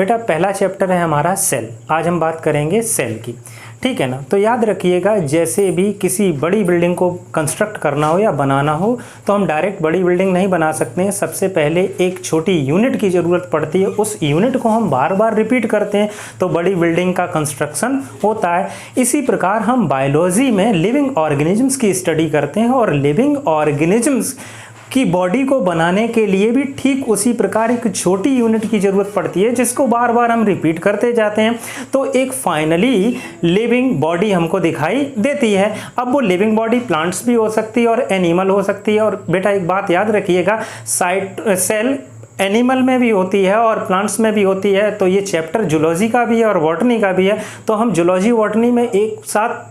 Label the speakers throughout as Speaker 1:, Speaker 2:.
Speaker 1: बेटा पहला चैप्टर है हमारा सेल। आज हम बात करेंगे सेल की, ठीक है ना। तो याद रखिएगा, जैसे भी किसी बड़ी बिल्डिंग को कंस्ट्रक्ट करना हो या बनाना हो तो हम डायरेक्ट बड़ी बिल्डिंग नहीं बना सकते हैं। सबसे पहले एक छोटी यूनिट की ज़रूरत पड़ती है, उस यूनिट को हम बार बार रिपीट करते हैं तो बड़ी बिल्डिंग का कंस्ट्रक्शन होता है। इसी प्रकार हम बायोलॉजी में लिविंग ऑर्गेनिजम्स की स्टडी करते हैं और लिविंग ऑर्गेनिजम्स कि बॉडी को बनाने के लिए भी ठीक उसी प्रकार एक छोटी यूनिट की ज़रूरत पड़ती है जिसको बार बार हम रिपीट करते जाते हैं तो एक फाइनली लिविंग बॉडी हमको दिखाई देती है। अब वो लिविंग बॉडी प्लांट्स भी हो सकती है और एनिमल हो सकती है। और बेटा एक बात याद रखिएगा, सेल एनिमल में भी होती है और प्लांट्स में भी होती है। तो ये चैप्टर जूलॉजी का भी है और बॉटनी का भी है, तो हम जूलॉजी बॉटनी में एक साथ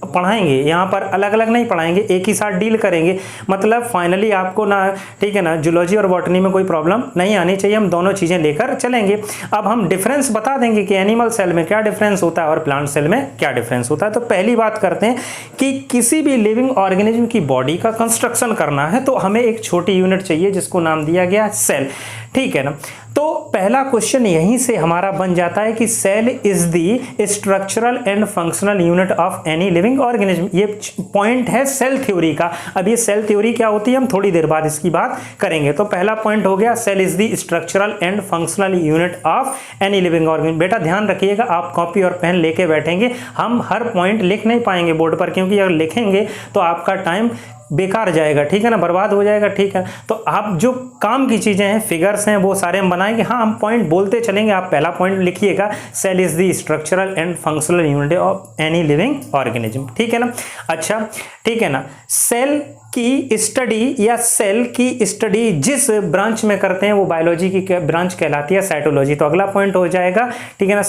Speaker 1: पढ़ाएंगे, यहाँ पर अलग अलग नहीं पढ़ाएंगे, एक ही साथ डील करेंगे। मतलब फाइनली आपको ना, ठीक है ना, जूलॉजी और बॉटनी में कोई प्रॉब्लम नहीं आनी चाहिए, हम दोनों चीज़ें लेकर चलेंगे। अब हम डिफरेंस बता देंगे कि एनिमल सेल में क्या डिफरेंस होता है और प्लांट सेल में क्या डिफरेंस होता है। तो पहली बात करते हैं कि किसी भी लिविंग ऑर्गेनिज्म की बॉडी का कंस्ट्रक्शन करना है तो हमें एक छोटी यूनिट चाहिए जिसको नाम दिया गया सेल, ठीक है ना। तो पहला क्वेश्चन यहीं से हमारा बन जाता है कि cell is the structural and functional unit of any living organism. ये पॉइंट है सेल थ्योरी का। अब ये सेल थ्योरी क्या होती है हम थोड़ी देर बाद इसकी बात करेंगे। तो पहला पॉइंट हो गया, cell is the structural and functional unit of any living organism. बेटा ध्यान रखिएगा, आप कॉपी और पेन लेके बैठेंगे, हम हर पॉइंट लिख नहीं पाएंगे बोर्ड पर, क्योंकि अगर लिखेंगे तो आपका टाइम बेकार जाएगा, ठीक है ना, बर्बाद हो जाएगा, ठीक है। तो आप जो काम की चीज़ें हैं, फिगर्स हैं, वो सारे हम बनाएंगे। हाँ, हम पॉइंट बोलते चलेंगे। आप पहला पॉइंट लिखिएगा, cell is the structural and functional unit of any living organism, ठीक है ना। अच्छा, ठीक है ना। सेल की स्टडी या सेल की स्टडी जिस ब्रांच में करते हैं वो बायोलॉजी की ब्रांच कहलाती है साइटोलॉजी। तो अगला पॉइंट हो जाएगा, ठीक है ना,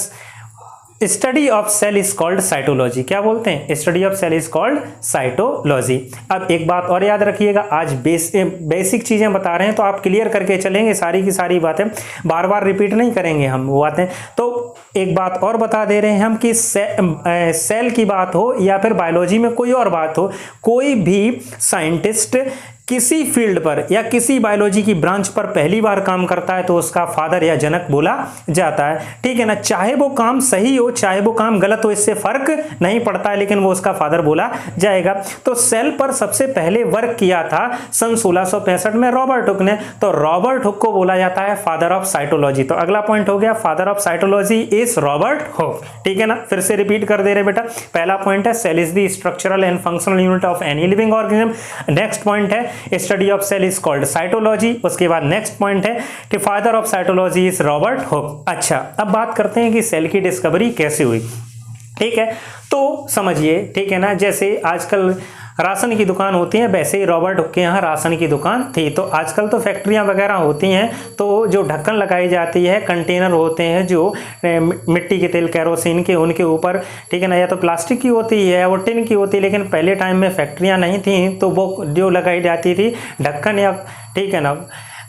Speaker 1: study of cell is called cytology. क्या बोलते हैं? Study of cell is called cytology. अब एक बात और याद रखिएगा, आज बेसिक चीजें बता रहे हैं तो आप क्लियर करके चलेंगे, सारी की सारी बातें बार बार रिपीट नहीं करेंगे हम वो बातें। तो एक बात और बता दे रहे हैं हम कि सेल की बात हो या फिर बायोलॉजी में कोई और बात हो, कोई भी साइंटिस्ट किसी फील्ड पर या किसी बायोलॉजी की ब्रांच पर पहली बार काम करता है तो उसका फादर या जनक बोला जाता है, ठीक है ना। चाहे वो काम सही हो चाहे वो काम गलत हो, इससे फर्क नहीं पड़ता है, लेकिन वो उसका फादर बोला जाएगा। तो सेल पर सबसे पहले वर्क किया था सन 1665 में रॉबर्ट हुक ने, तो रॉबर्ट हुक को बोला जाता है फादर ऑफ साइटोलॉजी। तो अगला पॉइंट हो गया, father of cytology is Robert hook, ठीक है ना। फिर से रिपीट कर दे रहे बेटा, पहला पॉइंट है cell is the structural and functional unit of any living organism. Next point है study of cell is called cytology. उसके बाद नेक्स्ट पॉइंट है कि father of cytology is Robert Hooke. अच्छा, अब बात करते हैं कि सेल की डिस्कवरी कैसे हुई, ठीक है। तो समझिए, ठीक है ना, जैसे आजकल राशन की दुकान होती है वैसे ही रॉबर्ट हुक के यहाँ राशन की दुकान थी। तो आजकल तो फैक्ट्रियाँ वगैरह होती हैं तो जो ढक्कन लगाई जाती है, कंटेनर होते हैं जो मिट्टी के तेल केरोसिन के, उनके ऊपर, ठीक है ना, या तो प्लास्टिक की होती है या वो टिन की होती है। लेकिन पहले टाइम में फैक्ट्रियाँ नहीं थी तो वो जो लगाई जाती थी ढक्कन या, ठीक है ना,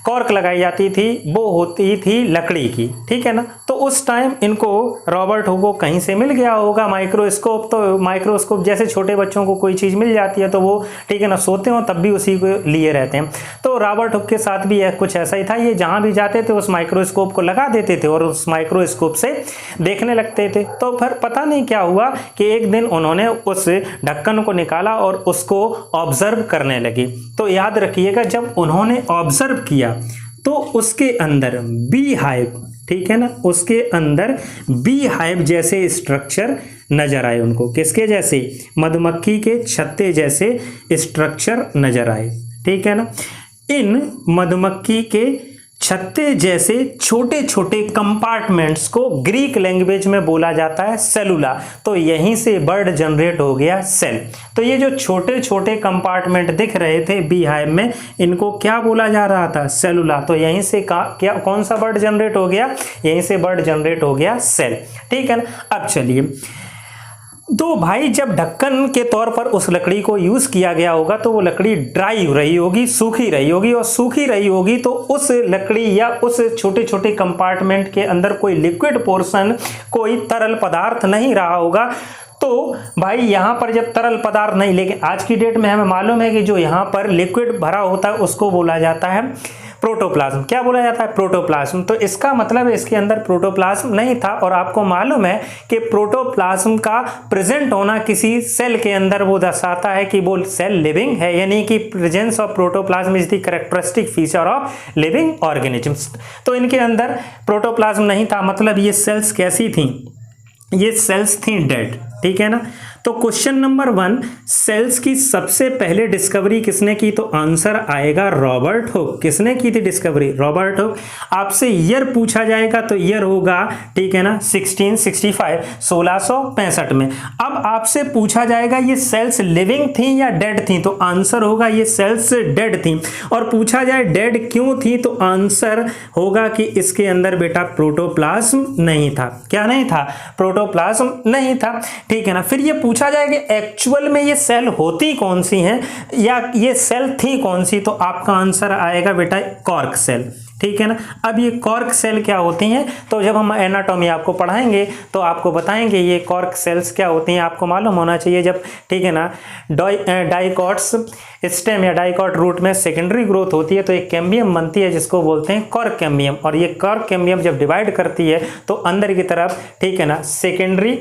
Speaker 1: कॉर्क लगाई जाती थी, वो होती थी लकड़ी की, ठीक है ना। तो उस टाइम इनको रॉबर्ट हुक को कहीं से मिल गया होगा माइक्रोस्कोप। तो माइक्रोस्कोप जैसे छोटे बच्चों को कोई चीज़ मिल जाती है तो वो, ठीक है ना, सोते हो तब भी उसी को लिए रहते हैं। तो रॉबर्ट हुक के साथ भी कुछ ऐसा ही था, ये जहाँ भी जाते थे उस माइक्रोस्कोप को लगा देते थे और उस माइक्रोस्कोप से देखने लगते थे। तो फिर पता नहीं क्या हुआ कि एक दिन उन्होंने उस ढक्कन को निकाला और उसको ऑब्जर्व करने लगे। तो याद रखिएगा, जब उन्होंने ऑब्जर्व किया तो उसके अंदर बी हाइव, ठीक है ना, उसके अंदर बी हाइव जैसे स्ट्रक्चर नजर आए उनको। किसके जैसे? मधुमक्खी के छत्ते जैसे स्ट्रक्चर नजर आए, ठीक है ना। इन मधुमक्खी के छत्ते जैसे छोटे छोटे कंपार्टमेंट्स को ग्रीक लैंग्वेज में बोला जाता है सेलुला। तो यहीं से वर्ड जनरेट हो गया सेल। तो ये जो छोटे छोटे कंपार्टमेंट दिख रहे थे बी हाइव में, इनको क्या बोला जा रहा था? सेलुला। तो यहीं से क्या कौन सा वर्ड जनरेट हो गया? यहीं से वर्ड जनरेट हो गया सेल, ठीक है ना। अब चलिए, तो भाई जब ढक्कन के तौर पर उस लकड़ी को यूज किया गया होगा तो वो लकड़ी ड्राई रही होगी, सूखी रही होगी, और सूखी रही होगी तो उस लकड़ी या उस छोटे छोटे कंपार्टमेंट के अंदर कोई लिक्विड पोर्शन, कोई तरल पदार्थ नहीं रहा होगा। तो भाई यहाँ पर जब तरल पदार्थ नहीं, लेकिन आज की डेट में हमें मालूम है कि जो यहाँ पर लिक्विड भरा होता है उसको बोला जाता है प्रोटोप्लाज्म। क्या बोला जाता है? प्रोटोप्लाज्म। तो इसका मतलब इसके अंदर प्रोटोप्लाज्म नहीं था, और आपको मालूम है कि प्रोटोप्लाज्म का प्रेजेंट होना किसी सेल के अंदर वो दर्शाता है कि वो सेल लिविंग है, यानी कि presence of protoplasm is the characteristic feature of living organisms. तो इनके अंदर प्रोटोप्लाज्म नहीं था, मतलब ये सेल्स कैसी थी? ये सेल्स थी डेड। ठीक है ना। तो क्वेश्चन नंबर 1, सेल्स की सबसे पहले डिस्कवरी किसने की? तो आंसर आएगा रॉबर्ट हुक। किसने की थी डिस्कवरी? Robert Hooke. आपसे ईयर पूछा जाएगा तो ईयर होगा, ठीक है ना, 1665, 1665 में। अब आपसे पूछा जाएगा ये सेल्स लिविंग थी या डेड थी? तो आंसर होगा ये सेल्स डेड थी। और पूछा जाए डेड क्यों थी? तो आंसर होगा कि इसके अंदर बेटा प्रोटोप्लाज्म नहीं था। क्या नहीं था? प्रोटोप्लाज्म नहीं था। ठीक है ना। फिर ये पूछा जाए कि एक्चुअल में ये सेल होती कौन सी हैं या ये सेल थी कौन सी? तो आपका आंसर आएगा बेटा कॉर्क सेल। ठीक है ना। अब ये कॉर्क सेल क्या होती हैं? तो जब हम एनाटॉमी आपको पढ़ाएंगे तो आपको बताएंगे ये कॉर्क सेल्स क्या होती हैं। आपको मालूम होना चाहिए जब, ठीक है ना, डाइकॉट्स स्टेम या डाइकॉट रूट में सेकेंडरी ग्रोथ होती है तो एक कैम्बियम बनती है जिसको बोलते हैं कॉर्क कैम्बियम। और ये कॉर्क कैम्बियम जब डिवाइड करती है तो अंदर की तरफ, ठीक है ना, सेकेंडरी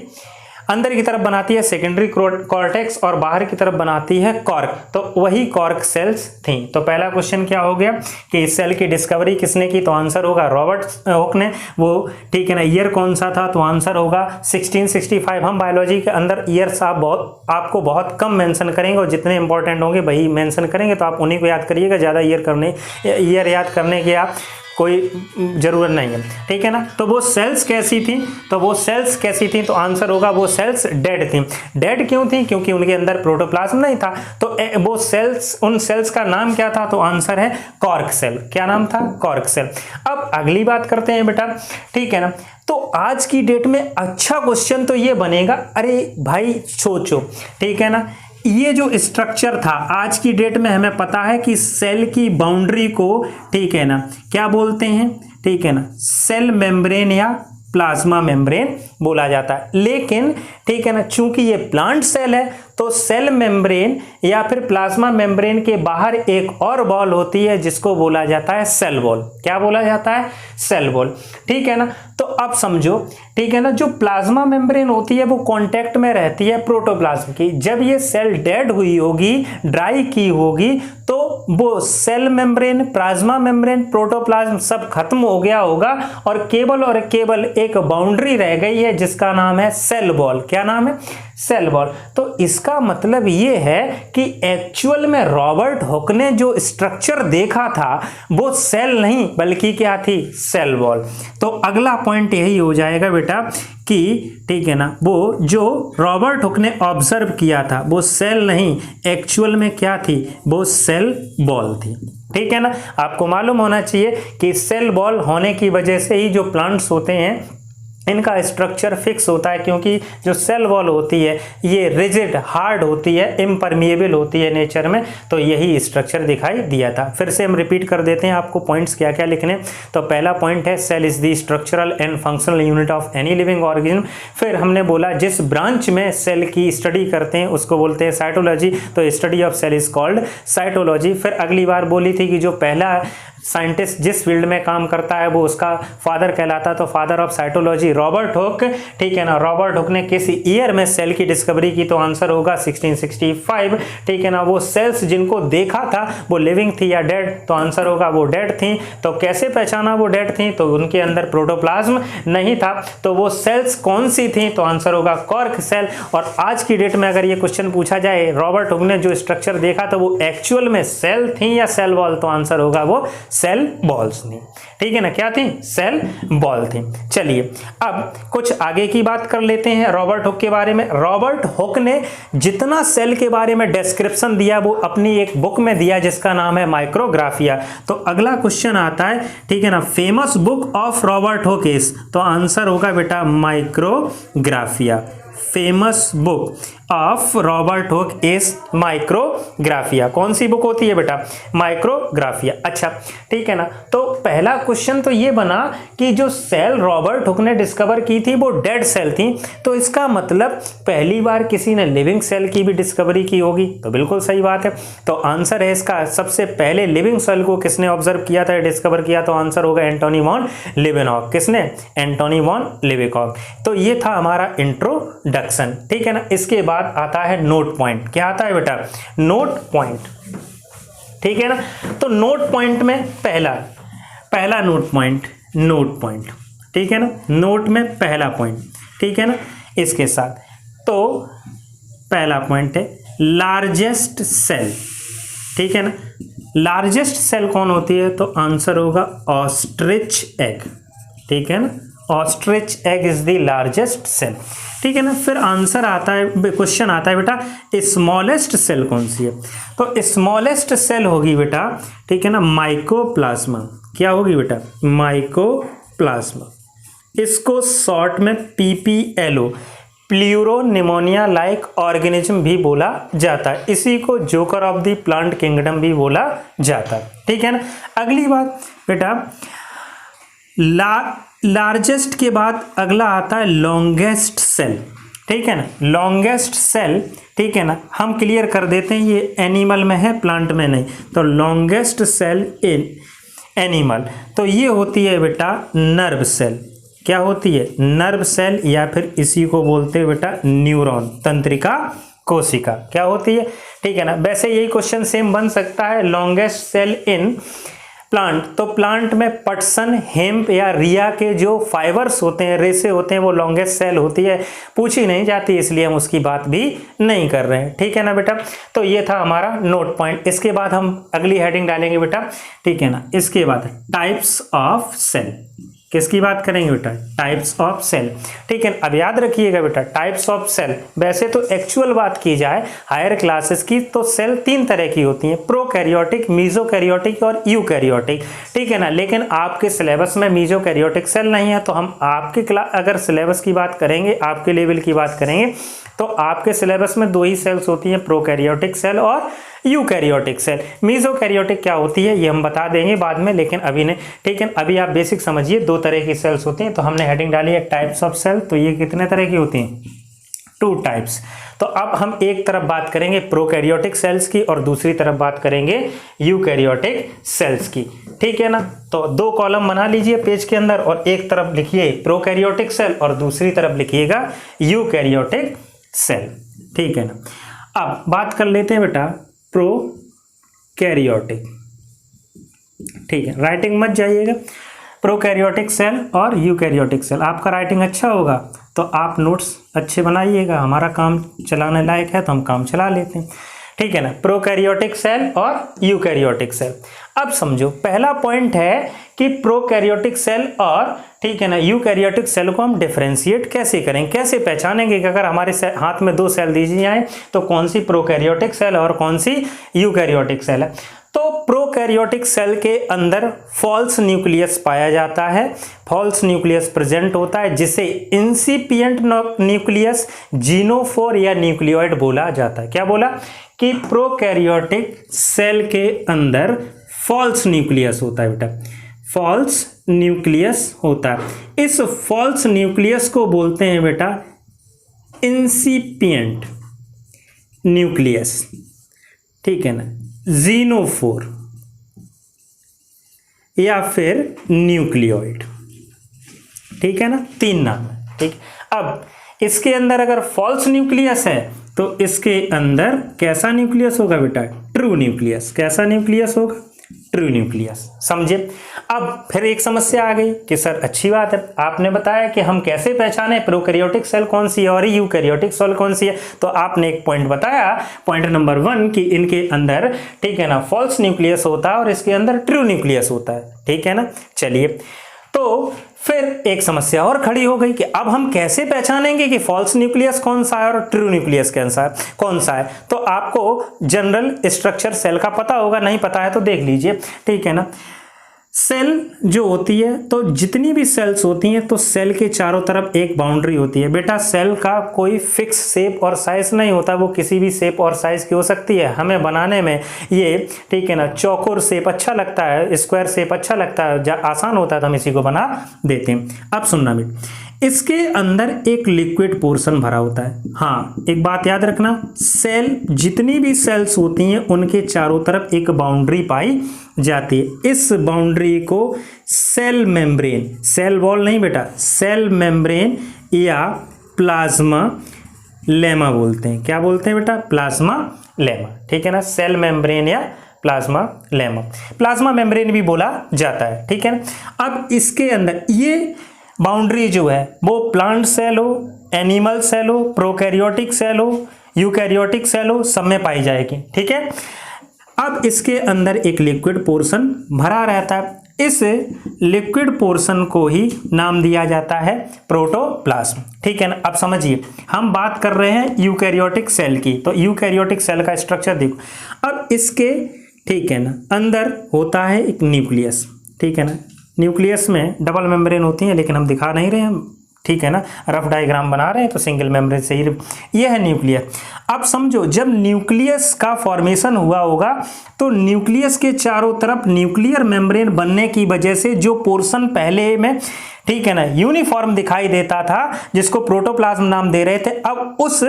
Speaker 1: अंदर की तरफ बनाती है सेकेंडरी कॉर्टेक्स और बाहर की तरफ बनाती है कॉर्क। तो वही कॉर्क सेल्स थी। तो पहला क्वेश्चन क्या हो गया कि इस सेल की डिस्कवरी किसने की? तो आंसर होगा रॉबर्ट हुक ने। वो, ठीक है ना, ईयर कौन सा था? तो आंसर होगा 1665। हम बायोलॉजी के अंदर ईयर्स आपको बहुत कम मेंशन करेंगे और जितने इंपॉर्टेंट होंगे वही मेंशन करेंगे, तो आप उन्हीं को याद करिएगा। ज़्यादा ईयर याद करने की आप कोई जरूरत नहीं है। ठीक है ना। तो वो सेल्स कैसी थी? तो वो सेल्स कैसी थी? तो आंसर होगा वो सेल्स डेड थी। डेड क्यों थी? क्योंकि उनके अंदर प्रोटोप्लाज्म नहीं था। तो वो सेल्स, उन सेल्स का नाम क्या था? तो आंसर है कॉर्क सेल। क्या नाम था? Cork cell. अब अगली बात करते हैं बेटा, ठीक है ना। तो आज की डेट में अच्छा क्वेश्चन तो ये बनेगा, अरे भाई सोचो, ठीक है ना, ये जो स्ट्रक्चर था आज की डेट में हमें पता है कि सेल की बाउंड्री को, ठीक है ना, क्या बोलते हैं? ठीक है ना, सेल मेम्ब्रेन या प्लाज्मा मेम्ब्रेन बोला जाता है। लेकिन, ठीक है ना, चूंकि ये प्लांट सेल है तो सेल मेम्ब्रेन या फिर प्लाज्मा मेम्ब्रेन के बाहर एक और वॉल होती है जिसको बोला जाता है सेल वॉल। क्या बोला जाता है? Cell wall. ठीक है ना। तो अब समझो, ठीक है ना, जो प्लाज्मा मेम्ब्रेन होती है वो कांटेक्ट में रहती है प्रोटोप्लाज्म की। जब ये सेल डेड हुई होगी, ड्राई की होगी, तो वो cell membrane, plasma membrane, protoplasm सब खत्म हो गया होगा और केवल एक बाउंड्री रह गई है जिसका नाम है सेल वॉल। क्या नाम है? Cell wall. तो इसका मतलब ये है कि एक्चुअल में रॉबर्ट हुक ने जो स्ट्रक्चर देखा था वो सेल नहीं बल्कि क्या थी? Cell wall. तो अगला पॉइंट यही हो जाएगा बेटा कि, ठीक है ना, वो जो रॉबर्ट हुक ने ऑब्जर्व किया था वो सेल नहीं, एक्चुअल में क्या थी? वो सेल वॉल थी। ठीक है ना। आपको मालूम होना चाहिए कि सेल वॉल होने की वजह से ही जो प्लांट्स होते हैं इनका स्ट्रक्चर फिक्स होता है, क्योंकि जो सेल वॉल होती है ये रिजिड, हार्ड होती है, इम्परमिएबल होती है नेचर में। तो यही स्ट्रक्चर दिखाई दिया था। फिर से हम रिपीट कर देते हैं आपको पॉइंट्स क्या क्या लिखने। तो पहला पॉइंट है cell is the structural and functional unit of any living organism. फिर हमने बोला जिस ब्रांच में सेल की स्टडी करते हैं उसको बोलते हैं साइटोलॉजी। तो study of cell is called cytology. फिर अगली बार बोली थी कि जो पहला साइंटिस्ट जिस फील्ड में काम करता है वो उसका फादर कहलाता है, तो father of cytology Robert Hooke. ठीक है ना। रॉबर्ट हुक ने किस ईयर में सेल की डिस्कवरी की? तो आंसर होगा 1665। ठीक है ना। वो सेल्स जिनको देखा था वो लिविंग थी या डेड? तो आंसर होगा वो डेड थी। तो कैसे पहचाना वो डेड थी? तो उनके अंदर प्रोटोप्लाज्म नहीं था। तो वो सेल्स कौन सी थी? तो आंसर होगा कॉर्क सेल। और आज की डेट में अगर ये क्वेश्चन पूछा जाए रॉबर्ट हुक ने जो स्ट्रक्चर देखा तो वो एक्चुअल में सेल थी या सेल वॉल? तो आंसर होगा वो सेल बॉल्स थी। ठीक है ना। क्या थी? सेल बॉल थी। चलिए अब कुछ आगे की बात कर लेते हैं रॉबर्ट हुक के बारे में। रॉबर्ट हुक ने जितना सेल के बारे में डिस्क्रिप्शन दिया वो अपनी एक बुक में दिया जिसका नाम है माइक्रोग्राफिया। तो अगला क्वेश्चन आता है, ठीक है ना, famous book of Robert Hooke is? तो आंसर होगा बेटा Micrographia. Famous book of Robert Hooke is Micrographia. कौन सी बुक होती है बेटा? माइक्रोग्राफिया। अच्छा ठीक है ना। तो पहला क्वेश्चन तो ये बना कि जो सेल रॉबर्ट हुक ने डिस्कवर की थी वो डेड सेल थी, तो इसका मतलब पहली बार किसी ने लिविंग सेल की भी डिस्कवरी की होगी। तो बिल्कुल सही बात है। तो आंसर है इसका, सबसे पहले लिविंग सेल को किसने ऑब्जर्व किया था, डिस्कवर किया? तो आंसर होगा एंटोनी वॉन लिवेनहॉक। किसने? Antonie van Leeuwenhoek. तो ये था हमारा इंट्रोडक्शन, ठीक है ना। इसके बाद आता है नोट पॉइंट। क्या आता है बेटा? नोट पॉइंट, ठीक है ना। तो नोट पॉइंट में पहला नोट पॉइंट, ठीक है ना। नोट में पहला पॉइंट, ठीक है ना। इसके साथ तो पहला पॉइंट है लार्जेस्ट सेल, ठीक है ना। लार्जेस्ट सेल कौन होती है? तो आंसर होगा ऑस्ट्रिच एग, ठीक है ना। Ostrich egg is the largest cell, ठीक है ना। फिर आंसर आता है, क्वेश्चन आता है बेटा स्मॉलेस्ट सेल कौन सी है? तो स्मॉलेस्ट सेल होगी बेटा, ठीक है ना, माइकोप्लाज्मा। क्या होगी बेटा? माइकोप्लाज्मा। इसको शॉर्ट में PPLO, pleuro pneumonia like organism भी बोला जाता है। इसी को joker of the plant kingdom भी बोला जाता है, ठीक है ना। अगली बात बेटा, लार्जेस्ट के बाद अगला आता है लॉन्गेस्ट सेल, ठीक है ना। लॉन्गेस्ट सेल, ठीक है ना, हम क्लियर कर देते हैं ये एनिमल में है, प्लांट में नहीं। तो लॉन्गेस्ट सेल इन एनिमल, तो ये होती है बेटा नर्व सेल। क्या होती है? नर्व सेल, या फिर इसी को बोलते हैं बेटा न्यूरॉन, तंत्रिका कोशिका। क्या होती है? ठीक है ना। वैसे यही क्वेश्चन सेम बन सकता है, लॉन्गेस्ट सेल इन प्लांट। तो प्लांट में पटसन, हेम्प या रिया के जो फाइबर्स होते हैं, रेसे होते हैं, वो लॉन्गेस्ट सेल होती है। पूछी नहीं जाती, इसलिए हम उसकी बात भी नहीं कर रहे हैं, ठीक है ना बेटा। तो ये था हमारा नोट पॉइंट। इसके बाद हम अगली हेडिंग डालेंगे बेटा, ठीक है ना। इसके बाद टाइप्स ऑफ सेल, किसकी बात करेंगे बेटा? टाइप्स ऑफ सेल, ठीक है। अब याद रखिएगा बेटा, टाइप्स ऑफ सेल, वैसे तो एक्चुअल बात की जाए हायर क्लासेस की, तो सेल 3 तरह की होती हैं, प्रोकैरियोटिक, मीजोकैरियोटिक और यूकैरियोटिक, ठीक है ना। लेकिन आपके सिलेबस में मीजोकैरियोटिक सेल नहीं है, तो हम आपके अगर सिलेबस की बात करेंगे, आपके लेवल की बात करेंगे, तो आपके सिलेबस में 2 ही सेल्स होती हैं, प्रोकैरियोटिक सेल और यूकैरियोटिक सेल। मीजोकैरियोटिक क्या होती है ये हम बता देंगे बाद में, लेकिन अभी नहीं, ठीक है। अभी आप बेसिक समझिए, 2 तरह की सेल्स होती हैं। तो हमने हेडिंग डाली है टाइप्स ऑफ सेल, तो ये कितने तरह की होती हैं? 2 टाइप्स। तो अब हम एक तरफ बात करेंगे प्रोकैरियोटिक सेल्स की और दूसरी तरफ बात करेंगे यूकैरियोटिक सेल्स की, ठीक है ना। तो 2 कॉलम बना लीजिए पेज के अंदर, और एक तरफ लिखिए प्रोकैरियोटिक सेल और दूसरी तरफ लिखिएगा यूकैरियोटिक सेल, ठीक है ना। अब बात कर लेते हैं बेटा प्रोकैरियोटिक, ठीक है। राइटिंग मत जाइएगा, प्रोकैरियोटिक सेल और यूकैरियोटिक सेल। आपका राइटिंग अच्छा होगा तो आप नोट्स अच्छे बनाइएगा, हमारा काम चलाने लायक है तो हम काम चला लेते हैं, ठीक है ना। प्रोकैरियोटिक सेल और यूकैरियोटिक सेल। अब समझो, पहला पॉइंट है कि प्रोकैरियोटिक सेल और, ठीक है ना, यूकैरियोटिक सेल को हम डिफरेंशिएट कैसे करें, कैसे पहचानेंगे कि अगर हमारे हाथ में 2 सेल दीजिए जाए तो कौन सी प्रोकैरियोटिक सेल और कौन सी यूकैरियोटिक सेल है। तो प्रोकैरियोटिक सेल के अंदर फॉल्स न्यूक्लियस पाया जाता है, फॉल्स न्यूक्लियस प्रेजेंट होता है, जिसे इंसिपिएंट न्यूक्लियस, जीनोफोर या न्यूक्लियोइड बोला जाता है। क्या बोला? कि प्रोकैरियोटिक सेल के अंदर फॉल्स न्यूक्लियस होता है बेटा, फॉल्स न्यूक्लियस होता है। इस फॉल्स न्यूक्लियस को बोलते हैं बेटा इंसिपिएंट न्यूक्लियस, ठीक है ना, जीनोफोर या फिर न्यूक्लियोइड, ठीक है ना। 3 नाम है, ठीक। अब इसके अंदर अगर फॉल्स न्यूक्लियस है तो इसके अंदर कैसा न्यूक्लियस होगा बेटा? True nucleus. कैसा न्यूक्लियस होगा? True nucleus. समझे? अब फिर एक समस्या आ गई कि सर अच्छी बात है, आपने बताया कि हम कैसे पहचाने प्रोकैरियोटिक सेल कौन सी है और यूकैरियोटिक सेल कौन सी है। तो आपने एक पॉइंट बताया, पॉइंट नंबर 1, कि इनके अंदर, ठीक है ना, फॉल्स न्यूक्लियस होता है और इसके अंदर ट्रू न्यूक्लियस होता है, ठीक है ना। चलिए, तो फिर एक समस्या और खड़ी हो गई कि अब हम कैसे पहचानेंगे कि फॉल्स न्यूक्लियस कौन सा है और ट्रू न्यूक्लियस कौन सा है। तो आपको जनरल स्ट्रक्चर सेल का पता होगा, नहीं पता है तो देख लीजिए, ठीक है ना। सेल जो होती है, तो जितनी भी सेल्स होती हैं तो सेल के चारों तरफ एक बाउंड्री होती है। बेटा सेल का कोई फिक्स शेप और साइज नहीं होता, वो किसी भी शेप और साइज की हो सकती है। हमें बनाने में ये, ठीक है ना, चौकोर शेप अच्छा लगता है, स्क्वायर शेप अच्छा लगता है, आसान होता है तो हम इसी को बना देते हैं। अब सुनना बेटा, इसके अंदर एक लिक्विड पोर्शन भरा होता है। हाँ, एक बात याद रखना, सेल जितनी भी सेल्स होती हैं उनके चारों तरफ एक बाउंड्री पाई जाती है। इस बाउंड्री को सेल मेम्ब्रेन, सेल वॉल नहीं बेटा, सेल मेम्ब्रेन या प्लाज्मा लेमा बोलते हैं। क्या बोलते हैं बेटा? प्लाज्मा लेमा, ठीक है ना, सेल मेम्ब्रेन या प्लाज्मा लेमा, प्लाज्मा मेम्ब्रेन भी बोला जाता है, ठीक है ना। अब इसके अंदर ये बाउंड्री जो है वो प्लांट सेल हो, एनिमल सेल हो, प्रोकैरियोटिक सेल हो, यूकैरियोटिक सेल हो, सब में पाई जाएगी, ठीक है। अब इसके अंदर एक लिक्विड पोर्शन भरा रहता है। इस लिक्विड पोर्शन को ही नाम दिया जाता है प्रोटोप्लाज्म, ठीक है ना। अब समझिए, हम बात कर रहे हैं यूकैरियोटिक सेल की, तो यूकैरियोटिक सेल का स्ट्रक्चर देखो। अब इसके, ठीक है ना, अंदर होता है एक न्यूक्लियस, ठीक है ना। न्यूक्लियस में डबल मेम्ब्रेन होती है, लेकिन हम दिखा नहीं रहे हैं, ठीक है ना, रफ डायग्राम बना रहे हैं तो सिंगल मेम्ब्रेन से ही। ये है न्यूक्लियस। अब समझो, जब न्यूक्लियस का फॉर्मेशन हुआ होगा तो न्यूक्लियस के चारों तरफ न्यूक्लियर मेम्ब्रेन बनने की वजह से जो पोर्शन पहले में, ठीक है ना, यूनिफॉर्म दिखाई देता था, जिसको प्रोटोप्लाज्म नाम दे रहे थे, अब उस,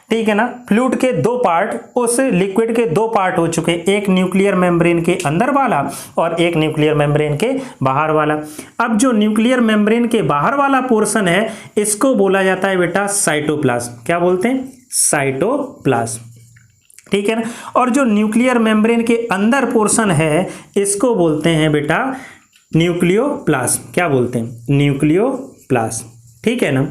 Speaker 1: ठीक है ना, फ्लूइड के दो पार्ट, उस लिक्विड के दो पार्ट हो चुके, एक न्यूक्लियर मेम्ब्रेन के अंदर वाला और एक न्यूक्लियर मेम्ब्रेन के बाहर वाला। अब जो न्यूक्लियर मेम्ब्रेन के बाहर वाला पोर्शन है, इसको बोला जाता है बेटा साइटोप्लाज्म। क्या बोलते हैं? साइटोप्लाज्म, ठीक है ना। और जो न्यूक्लियर मेम्ब्रेन के अंदर पोर्शन है, इसको बोलते हैं बेटा न्यूक्लियोप्लाज्म। क्या बोलते हैं? न्यूक्लियोप्लाज्म, ठीक है ना।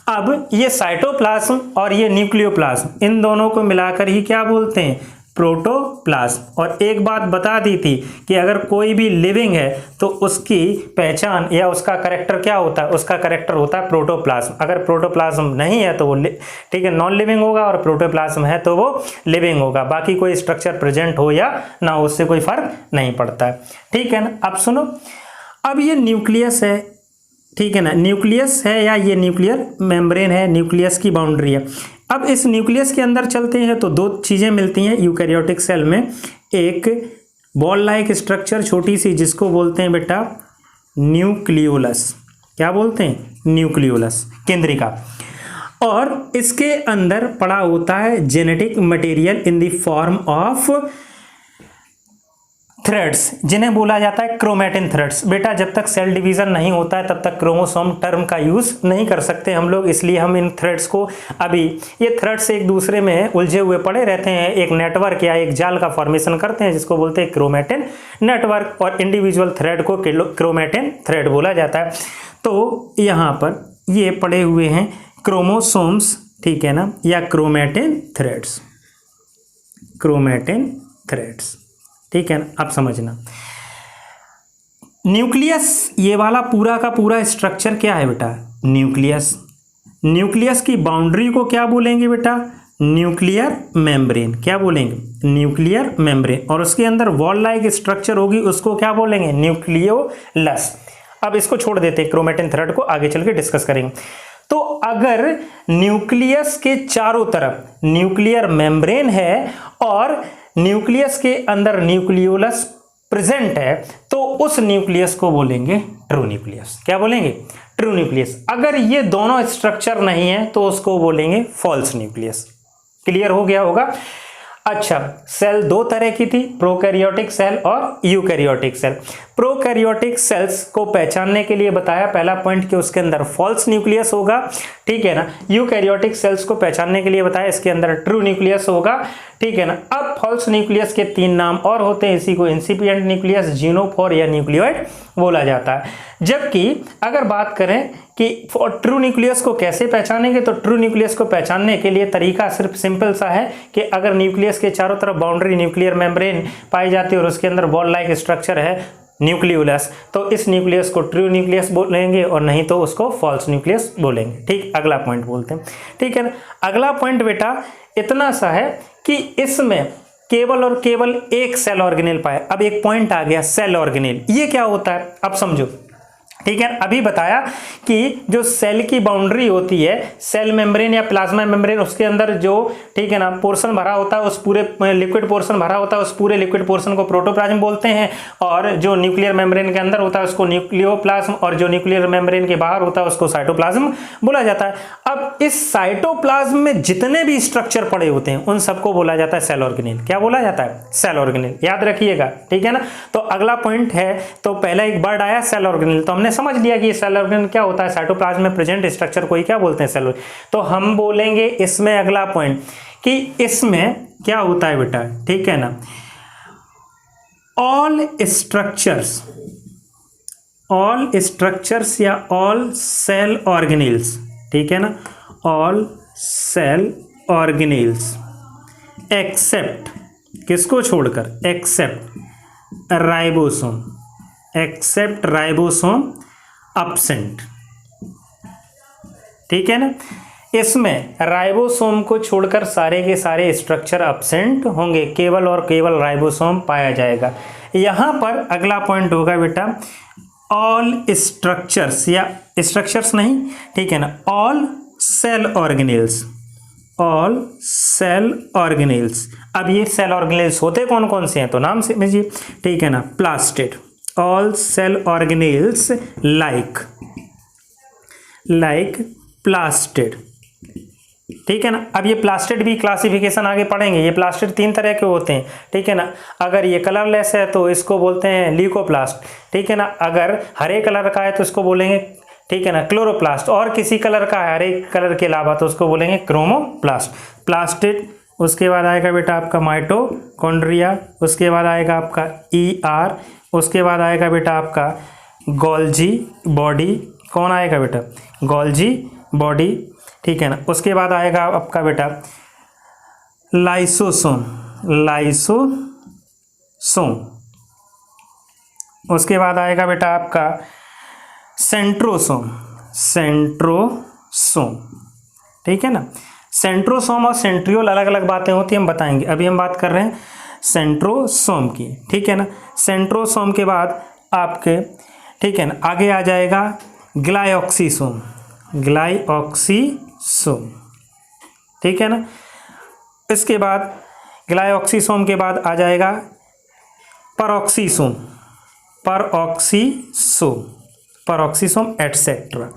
Speaker 1: अब ये साइटोप्लाज्म और ये न्यूक्लियोप्लाज्म, इन दोनों को मिलाकर ही क्या बोलते हैं? प्रोटोप्लाज्म। और एक बात बता दी थी कि अगर कोई भी लिविंग है तो उसकी पहचान या उसका कैरेक्टर क्या होता है? उसका कैरेक्टर होता है प्रोटोप्लाज्म। अगर प्रोटोप्लाज्म नहीं है तो वो, ठीक है, नॉन लिविंग होगा, और प्रोटोप्लाज्म है तो वो लिविंग होगा। बाकी कोई स्ट्रक्चर प्रेजेंट हो या ना हो, उससे कोई फर्क नहीं पड़ता है, ठीक है ना। अब सुनो, अब ये न्यूक्लियस है, ठीक है ना, न्यूक्लियस है या ये न्यूक्लियर मेम्ब्रेन है, न्यूक्लियस की बाउंड्री है। अब इस न्यूक्लियस के अंदर चलते हैं तो दो चीज़ें मिलती हैं यूकैरियोटिक सेल में। एक बॉल लाइक स्ट्रक्चर छोटी सी, जिसको बोलते हैं बेटा न्यूक्लियोलस। क्या बोलते हैं? न्यूक्लियोलस, केंद्रिका। और इसके अंदर पड़ा होता है genetic material in the form of threads, जिन्हें बोला जाता है क्रोमैटिन थ्रेड्स। बेटा जब तक सेल डिवीजन नहीं होता है तब तक क्रोमोसोम टर्म का यूज नहीं कर सकते हम लोग, इसलिए हम इन थ्रेड्स को, अभी ये थ्रेड्स एक दूसरे में उलझे हुए पड़े रहते हैं, एक नेटवर्क या एक जाल का फॉर्मेशन करते हैं, जिसको बोलते हैं क्रोमैटिन नेटवर्क, और इंडिविजुअल थ्रेड को क्रोमैटिन थ्रेड बोला जाता है। तो यहाँ पर ये पड़े हुए हैं क्रोमोसोम्स, ठीक है ना, या क्रोमैटिन थ्रेड्स, क्रोमैटिन थ्रेड्स, ठीक है ना। अब समझना, न्यूक्लियस, ये वाला पूरा का पूरा स्ट्रक्चर क्या है बेटा? न्यूक्लियस। न्यूक्लियस की बाउंड्री को क्या बोलेंगे बेटा? Nuclear membrane. क्या बोलेंगे? Nuclear membrane. और उसके अंदर वॉल लाइक स्ट्रक्चर होगी, उसको क्या बोलेंगे? न्यूक्लियोलस। अब इसको छोड़ देते हैं, क्रोमैटिन थ्रेड को आगे चल के डिस्कस करेंगे। तो अगर न्यूक्लियस के चारों तरफ न्यूक्लियर मेम्ब्रेन है और न्यूक्लियस के अंदर न्यूक्लियोलस प्रेजेंट है, तो उस न्यूक्लियस को बोलेंगे ट्रू न्यूक्लियस। क्या बोलेंगे? True nucleus. अगर ये दोनों स्ट्रक्चर नहीं है तो उसको बोलेंगे फॉल्स न्यूक्लियस। क्लियर हो गया होगा? अच्छा, सेल दो तरह की थी, प्रोकैरियोटिक सेल और यूकैरियोटिक सेल। प्रोकैरियोटिक सेल्स को पहचानने के लिए बताया पहला पॉइंट कि उसके अंदर फॉल्स न्यूक्लियस होगा, ठीक है ना। यूकैरियोटिक सेल्स को पहचानने के लिए बताया इसके अंदर ट्रू न्यूक्लियस होगा, ठीक है ना। अब फॉल्स न्यूक्लियस के तीन नाम और होते हैं, इसी को इंसिपिएंट न्यूक्लियस, जीनोफोर या न्यूक्लियोइड बोला जाता है। जबकि अगर बात करें कि ट्रू न्यूक्लियस को कैसे पहचानेंगे, तो ट्रू न्यूक्लियस को पहचानने के लिए तरीका सिर्फ सिंपल सा है कि अगर न्यूक्लियस के चारों तरफ बाउंड्री न्यूक्लियर मेम्ब्रेन पाई जाती है और उसके अंदर बॉल लाइक स्ट्रक्चर है न्यूक्लियोलस, तो इस न्यूक्लियस को ट्रू न्यूक्लियस बोलेंगे और नहीं तो उसको फॉल्स न्यूक्लियस बोलेंगे। ठीक, अगला पॉइंट बोलते हैं, ठीक है ना। अगला पॉइंट बेटा इतना सा है कि इसमें केवल और केवल एक सेल ऑर्गेनेल पाया। अब एक पॉइंट आ गया, सेल ऑर्गेनेल ये क्या होता है अब समझो, ठीक है। अभी बताया कि जो सेल की बाउंड्री होती है, सेल मेम्ब्रेन या प्लाज्मा मेम्ब्रेन, उसके अंदर जो, ठीक है ना, पोर्शन भरा होता है, उस पूरे लिक्विड पोर्शन भरा होता है, उस पूरे लिक्विड पोर्शन को प्रोटोप्लाज्म बोलते हैं। और जो न्यूक्लियर मेम्ब्रेन के अंदर होता है उसको न्यूक्लियोप्लाज्म, और जो न्यूक्लियर मेम्ब्रेन के बाहर होता है उसको साइटोप्लाज्म बोला जाता है। अब इस साइटोप्लाज्म में जितने भी स्ट्रक्चर पड़े होते हैं उन सबको बोला जाता है सेल ऑर्गेनेल। क्या बोला जाता है? Cell organelle. याद रखिएगा, ठीक है ना। तो अगला पॉइंट है, तो पहला एक वर्ड आया सेल ऑर्गेनेल, तो हमने समझ लिया कि सेल ऑर्गेनेल क्या होता है, साइटोप्लाज्म में प्रेजेंट स्ट्रक्चर को ही क्या बोलते हैं, सेल। तो हम बोलेंगे इसमें अगला पॉइंट कि इसमें क्या होता है बेटा, ठीक है ना, ऑल स्ट्रक्चर्स या ऑल सेल ऑर्गेनेल्स, ठीक है ना, ऑल सेल ऑर्गेनेल्स एक्सेप्ट, किसको छोड़कर, except ribosome, except ribosome absent, ठीक है ना। इसमें राइबोसोम को छोड़कर सारे के सारे स्ट्रक्चर अब्सेंट होंगे, केवल और केवल राइबोसोम पाया जाएगा। यहां पर अगला पॉइंट होगा बेटा ऑल स्ट्रक्चर्स, या स्ट्रक्चर्स नहीं, ठीक है ना, all cell organelles, all cell organelles. अब ये सेल ऑर्गेनेल्स होते कौन कौन से हैं, तो नाम समझिए, ठीक है ना, plastid, all cell organelles like plastid, ठीक है ना। अब ये प्लास्टिड भी क्लासिफिकेशन आगे पढ़ेंगे। ये प्लास्टिड 3 तरह के होते हैं, ठीक है ना। अगर ये कलरलेस है तो इसको बोलते हैं ल्यूकोप्लास्ट, ठीक है ना। अगर हरे कलर का है तो इसको बोलेंगे, ठीक है ना, क्लोरोप्लास्ट। और किसी कलर का है, हरे कलर के अलावा, तो उसको बोलेंगे क्रोमोप्लास्ट। प्लास्टिड, उसके बाद आएगा बेटा आपका माइटोकॉन्ड्रिया, उसके बाद आएगा आपका ER, उसके बाद आएगा बेटा आपका गोल्जी बॉडी। कौन आएगा बेटा? गोल्जी बॉडी, ठीक है ना। उसके बाद आएगा आपका बेटा लाइसोसोम, लाइसोसोम। उसके बाद आएगा बेटा आपका सेंट्रोसोम, सेंट्रोसोम, ठीक है ना। सेंट्रोसोम और सेंट्रियोल अलग अलग बातें होती हैं, हम बताएंगे। अभी हम बात कर रहे हैं सेंट्रोसोम की, ठीक है ना। सेंट्रोसोम के बाद आपके, ठीक है ना, आगे आ जाएगा ग्लाइऑक्सीसोम, ग्लाइऑक्सीसोम, ठीक है ना। इसके बाद ग्लाइऑक्सीसोम के बाद आ जाएगा परऑक्सीसोम, परऑक्सीसोम, परऑक्सीसोम एटसेट्रा।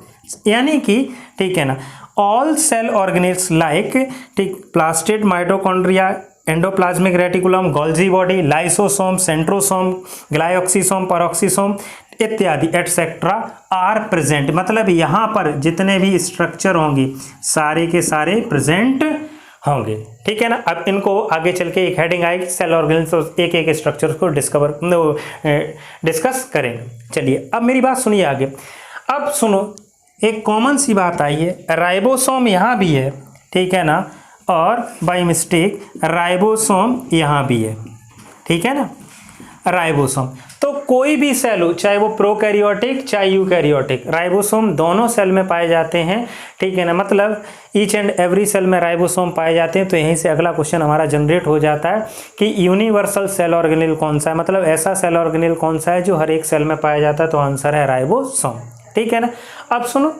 Speaker 1: यानी कि, ठीक है ना, ऑल सेल ऑर्गेनेल्स लाइक, ठीक, plastid, mitochondria, endoplasmic reticulum, Golgi body, lysosome, centrosome, glyoxysome, peroxisome इत्यादि एटसेट्रा आर प्रेजेंट। मतलब यहाँ पर जितने भी स्ट्रक्चर होंगे सारे के सारे प्रेजेंट होंगे, ठीक है ना। अब इनको आगे चल के एक हेडिंग आएगी सेल ऑर्गेनेल्स, एक एक स्ट्रक्चर को डिस्कस करेंगे। चलिए अब मेरी बात सुनिए आगे। अब सुनो, एक कॉमन सी बात आई है, राइबोसोम यहाँ भी है, ठीक है ना, और बाय मिस्टेक राइबोसोम यहाँ भी है, ठीक है ना, राइबोसोम। तो कोई भी सेल हो, चाहे वो प्रोकैरियोटिक चाहे यूकैरियोटिक, राइबोसोम दोनों सेल में पाए जाते हैं, ठीक है ना। मतलब ईच एंड एवरी सेल में राइबोसोम पाए जाते हैं। तो यहीं से अगला क्वेश्चन हमारा जनरेट हो जाता है कि यूनिवर्सल सेल ऑर्गेनेल कौन सा है, मतलब ऐसा सेल ऑर्गेनेल कौन सा है जो हर एक सेल में पाया जाता है। तो आंसर है राइबोसोम, ठीक है ना। अब सुनो,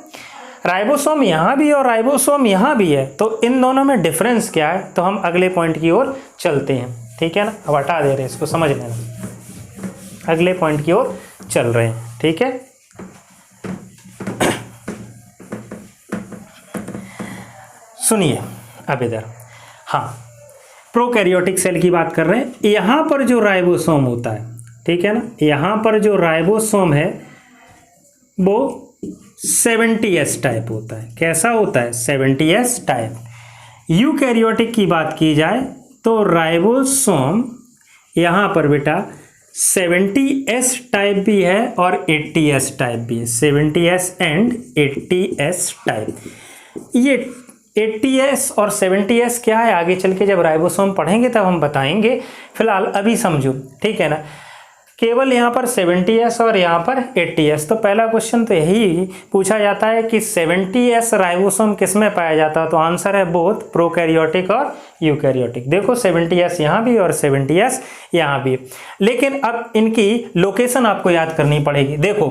Speaker 1: राइबोसोम यहाँ भी है और राइबोसोम यहाँ भी है, तो इन दोनों में डिफरेंस क्या है, तो हम अगले पॉइंट की ओर चलते हैं, ठीक है ना। अब हटा दे रहे हैं इसको, समझ लेना, अगले पॉइंट की ओर चल रहे हैं, ठीक है। सुनिए अब इधर, हाँ, प्रोकैरियोटिक सेल की बात कर रहे हैं। यहाँ पर जो राइबोसोम होता है, ठीक है ना, यहाँ पर जो राइबोसोम है वो 70S टाइप होता है। कैसा होता है? 70S type. यूकैरियोटिक की बात की जाए तो राइबोसोम यहाँ पर बेटा 70S टाइप भी है और 80S टाइप भी है, 70S एंड 80S टाइप। ये 80S और 70S क्या है, आगे चल के जब राइबोसोम पढ़ेंगे तब हम बताएंगे। फिलहाल अभी समझो, ठीक है ना, केवल यहाँ पर 70S और यहाँ पर 80S। तो पहला क्वेश्चन तो यही पूछा जाता है कि 70S राइबोसोम किस में पाया जाता है, तो आंसर है बोथ प्रोकैरियोटिक और यूकैरियोटिक। देखो 70S यहाँ भी और 70S यहाँ भी, लेकिन अब इनकी लोकेशन आपको याद करनी पड़ेगी। देखो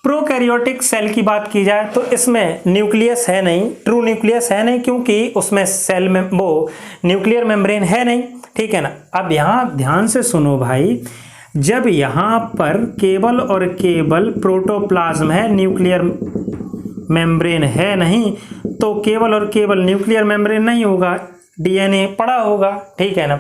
Speaker 1: प्रोकैरियोटिक सेल की बात की जाए तो इसमें न्यूक्लियस है नहीं, ट्रू न्यूक्लियस है नहीं, क्योंकि उसमें सेल में वो न्यूक्लियर मेम्ब्रेन है नहीं, ठीक है ना। अब यहाँ ध्यान से सुनो भाई, जब यहाँ पर केवल और केवल प्रोटोप्लाज्म है, न्यूक्लियर मेम्ब्रेन है नहीं, तो केवल और केवल न्यूक्लियर मेम्ब्रेन नहीं होगा, डीएनए पड़ा होगा, ठीक है ना।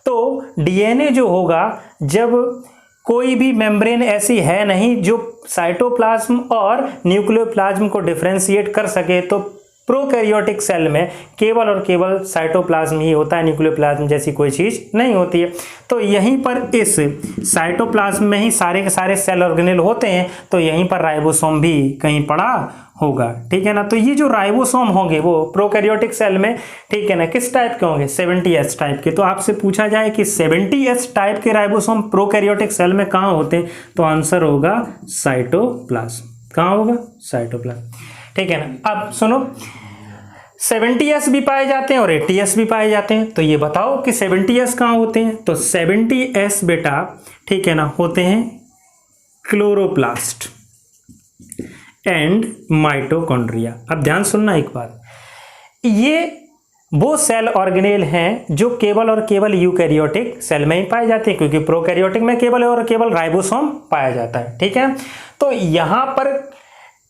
Speaker 1: तो डीएनए जो होगा, जब कोई भी मेम्ब्रेन ऐसी है नहीं जो साइटोप्लाज्म और न्यूक्लियोप्लाज्म को डिफरेंशिएट कर सके, तो प्रोकैरियोटिक सेल में केवल और केवल साइटोप्लाज्म ही होता है, न्यूक्लियोप्लाज्म जैसी कोई चीज़ नहीं होती है। तो यहीं पर इस साइटोप्लाज्म में ही सारे के सारे सेल ऑर्गेनेल होते हैं, तो यहीं पर राइबोसोम भी कहीं पड़ा होगा, ठीक है ना। तो ये जो राइबोसोम होंगे वो प्रोकैरियोटिक सेल में, ठीक है ना, किस टाइप के होंगे, 70S टाइप के। तो आपसे पूछा जाए कि 70S टाइप के राइबोसोम प्रोकैरियोटिक सेल में कहाँ होते हैं, तो आंसर होगा साइटोप्लाज्म। कहाँ होगा, साइटोप्लाज्म, ठीक है ना। अब सुनो, 70S भी पाए जाते हैं और 80S भी पाए जाते हैं, तो ये बताओ कि 70S कहाँ होते हैं। तो 70S बेटा, ठीक है ना, होते हैं क्लोरोप्लास्ट एंड माइटोकॉन्ड्रिया। अब ध्यान सुनना एक बात, ये वो सेल ऑर्गेनेल हैं जो केवल और केवल यूकैरियोटिक सेल में ही पाए जाते हैं, क्योंकि प्रोकैरियोटिक में केवल और केवल राइबोसोम पाया जाता है, ठीक है। तो यहाँ पर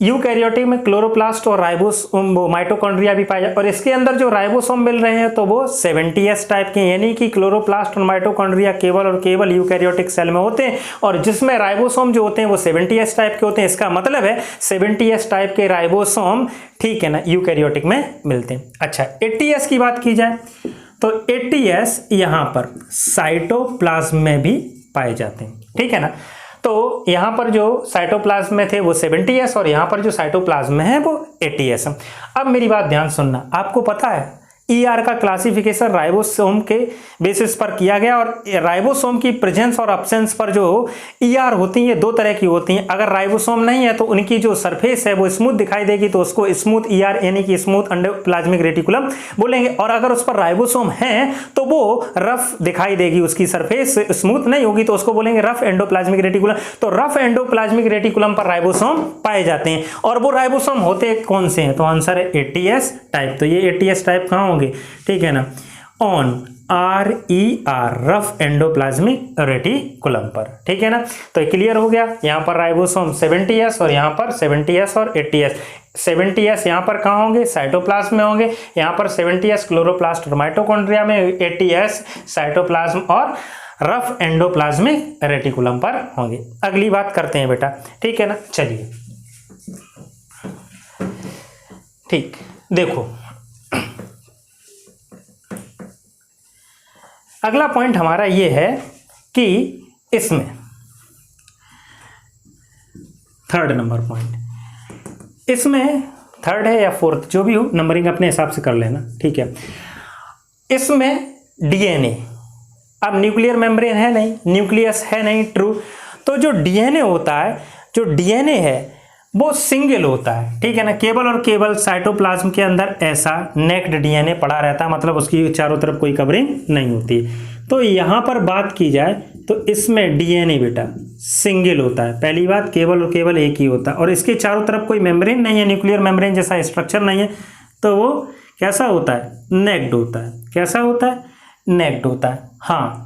Speaker 1: यूकैरियोटिक में क्लोरोप्लास्ट और राइबोसोम, वो माइटोकॉन्ड्रिया भी पाया जाता है, और इसके अंदर जो राइबोसोम मिल रहे हैं तो वो 70S टाइप के, यानी कि क्लोरोप्लास्ट और माइटोकॉन्ड्रिया केवल और केवल यूकैरियोटिक सेल में होते हैं, और जिसमें राइबोसोम जो होते हैं वो 70S टाइप के होते हैं। इसका मतलब है 70S टाइप के राइबोसोम, ठीक है ना, यूकैरियोटिक में मिलते हैं। अच्छा, 80S की बात की जाए तो 80S यहाँ पर साइटोप्लाज्म में भी पाए जाते हैं, ठीक है ना। तो यहाँ पर जो साइटोप्लाज्म में थे वो 70S और यहाँ पर जो साइटोप्लाज्म में है वो 80S। अब मेरी बात ध्यान सुनना, आपको पता है ER का क्लासिफिकेशन राइबोसोम के बेसिस पर किया गया, और राइबोसोम की प्रेजेंस और एब्सेंस पर जो ER होती हैं ये दो तरह की होती हैं। अगर राइबोसोम नहीं है तो उनकी जो सरफेस है वो स्मूथ दिखाई देगी, तो उसको स्मूथ ER यानी कि स्मूथ एंडोप्लाज्मिक रेटिकुलम बोलेंगे, और अगर उस पर राइबोसोम है तो वो रफ दिखाई देगी, उसकी सरफेस स्मूथ नहीं होगी, तो उसको बोलेंगे रफ एंडोप्लाज्मिक रेटिकुलम। तो रफ एंडोप्लाज्मिक रेटिकुलम पर राइबोसोम पाए जाते हैं, और वो राइबोसोम होते कौन से हैं, तो आंसर है 80S टाइप। तो ये 80S टाइप कहाँ होंगे, ठीक है ना, on RER rough endoplasmic reticulum पर, ठीक है ना। तो ये क्लियर हो गया, यहाँ पर राइबोसोम 70S और यहाँ पर 70S और 80S। 70S यहाँ पर कहाँ होंगे, साइटोप्लाज्म में होंगे, यहाँ पर 70S क्लोरोप्लास्ट और माइटोकॉन्ड्रिया में, 80S साइटोप्लाज्म और रफ एंडोप्लाज्मिक रेटिकुलम पर होंगे। अगली बात करते हैं बेटा, ठीक है ना। चलिए, ठीक, देखो अगला पॉइंट हमारा ये है कि इसमें थर्ड नंबर पॉइंट, इसमें थर्ड है या फोर्थ जो भी हो, नंबरिंग अपने हिसाब से कर लेना, ठीक है। इसमें डीएनए, अब न्यूक्लियर मेम्ब्रेन है नहीं, न्यूक्लियस है नहीं, ट्रू। तो जो डीएनए होता है, जो डीएनए है वो सिंगल होता है, ठीक है ना, केवल और केवल साइटोप्लाज्म के अंदर ऐसा नेक्ड डीएनए पड़ा रहता है, मतलब उसकी चारों तरफ कोई कवरिंग नहीं होती। तो यहाँ पर बात की जाए तो इसमें डीएनए बेटा सिंगल होता है, पहली बात, केवल और केवल एक ही होता है, और इसके चारों तरफ कोई मेम्ब्रेन नहीं है, न्यूक्लियर मेम्ब्रेन जैसा स्ट्रक्चर नहीं है, तो वो कैसा होता है, नेक्ड होता है। कैसा होता है, नेक्ड होता है, हाँ,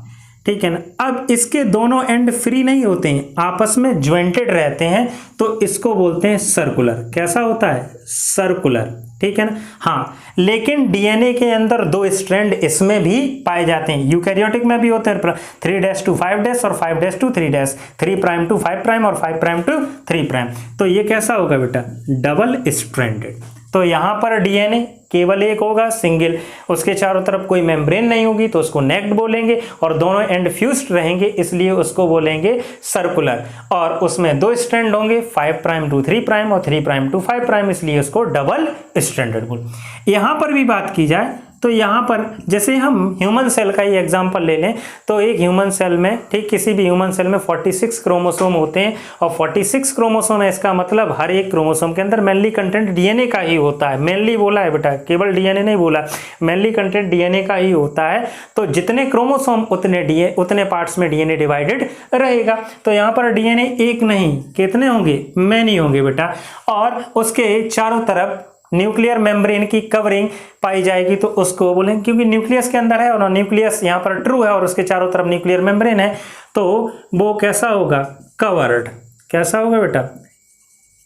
Speaker 1: ठीक है ना। अब इसके दोनों एंड फ्री नहीं होते हैं, आपस में ज्वाइंटेड रहते हैं, तो इसको बोलते हैं सर्कुलर। कैसा होता है, सर्कुलर, ठीक है ना, हाँ। लेकिन डीएनए के अंदर दो स्ट्रैंड इसमें भी पाए जाते हैं, यूकैरियोटिक में भी होते हैं, 3' to 5' और 5' to 3', 3' to 5' और 5' to 3'। तो ये कैसा होगा बेटा, डबल स्ट्रैंडेड। तो यहाँ पर डीएनए केवल एक होगा, सिंगल, उसके चारों तरफ कोई मेम्ब्रेन नहीं होगी, तो उसको नेक्ड बोलेंगे, और दोनों एंड फ्यूज्ड रहेंगे, इसलिए उसको बोलेंगे सर्कुलर। और उसमें दो स्ट्रैंड होंगे, 5' to 3' और 3' to 5', इसलिए उसको डबल स्ट्रैंडेड बोल। यहाँ पर भी बात की जाए तो यहाँ पर जैसे हम ह्यूमन सेल का ही एग्जांपल ले लें, तो एक ह्यूमन सेल में, ठीक, किसी भी ह्यूमन सेल में 46 क्रोमोसोम होते हैं, और 46 क्रोमोसोम है, इसका मतलब हर एक क्रोमोसोम के अंदर मेनली कंटेंट डीएनए का ही होता है। मेनली बोला है बेटा, केवल डीएनए नहीं बोला, मेनली कंटेंट डीएनए का ही होता है। तो जितने क्रोमोसोम उतने पार्ट्स में डीएनए डिवाइडेड रहेगा। तो यहाँ पर डीएनए एक नहीं, कितने होंगे, मैनी होंगे बेटा, और उसके चारों तरफ न्यूक्लियर मेम्ब्रेन की कवरिंग पाई जाएगी, तो उसको बोलेंगे, क्योंकि न्यूक्लियस के अंदर है और न्यूक्लियस यहाँ पर ट्रू है और उसके चारों तरफ न्यूक्लियर मेम्ब्रेन है, तो वो कैसा होगा, कवर्ड। कैसा होगा बेटा,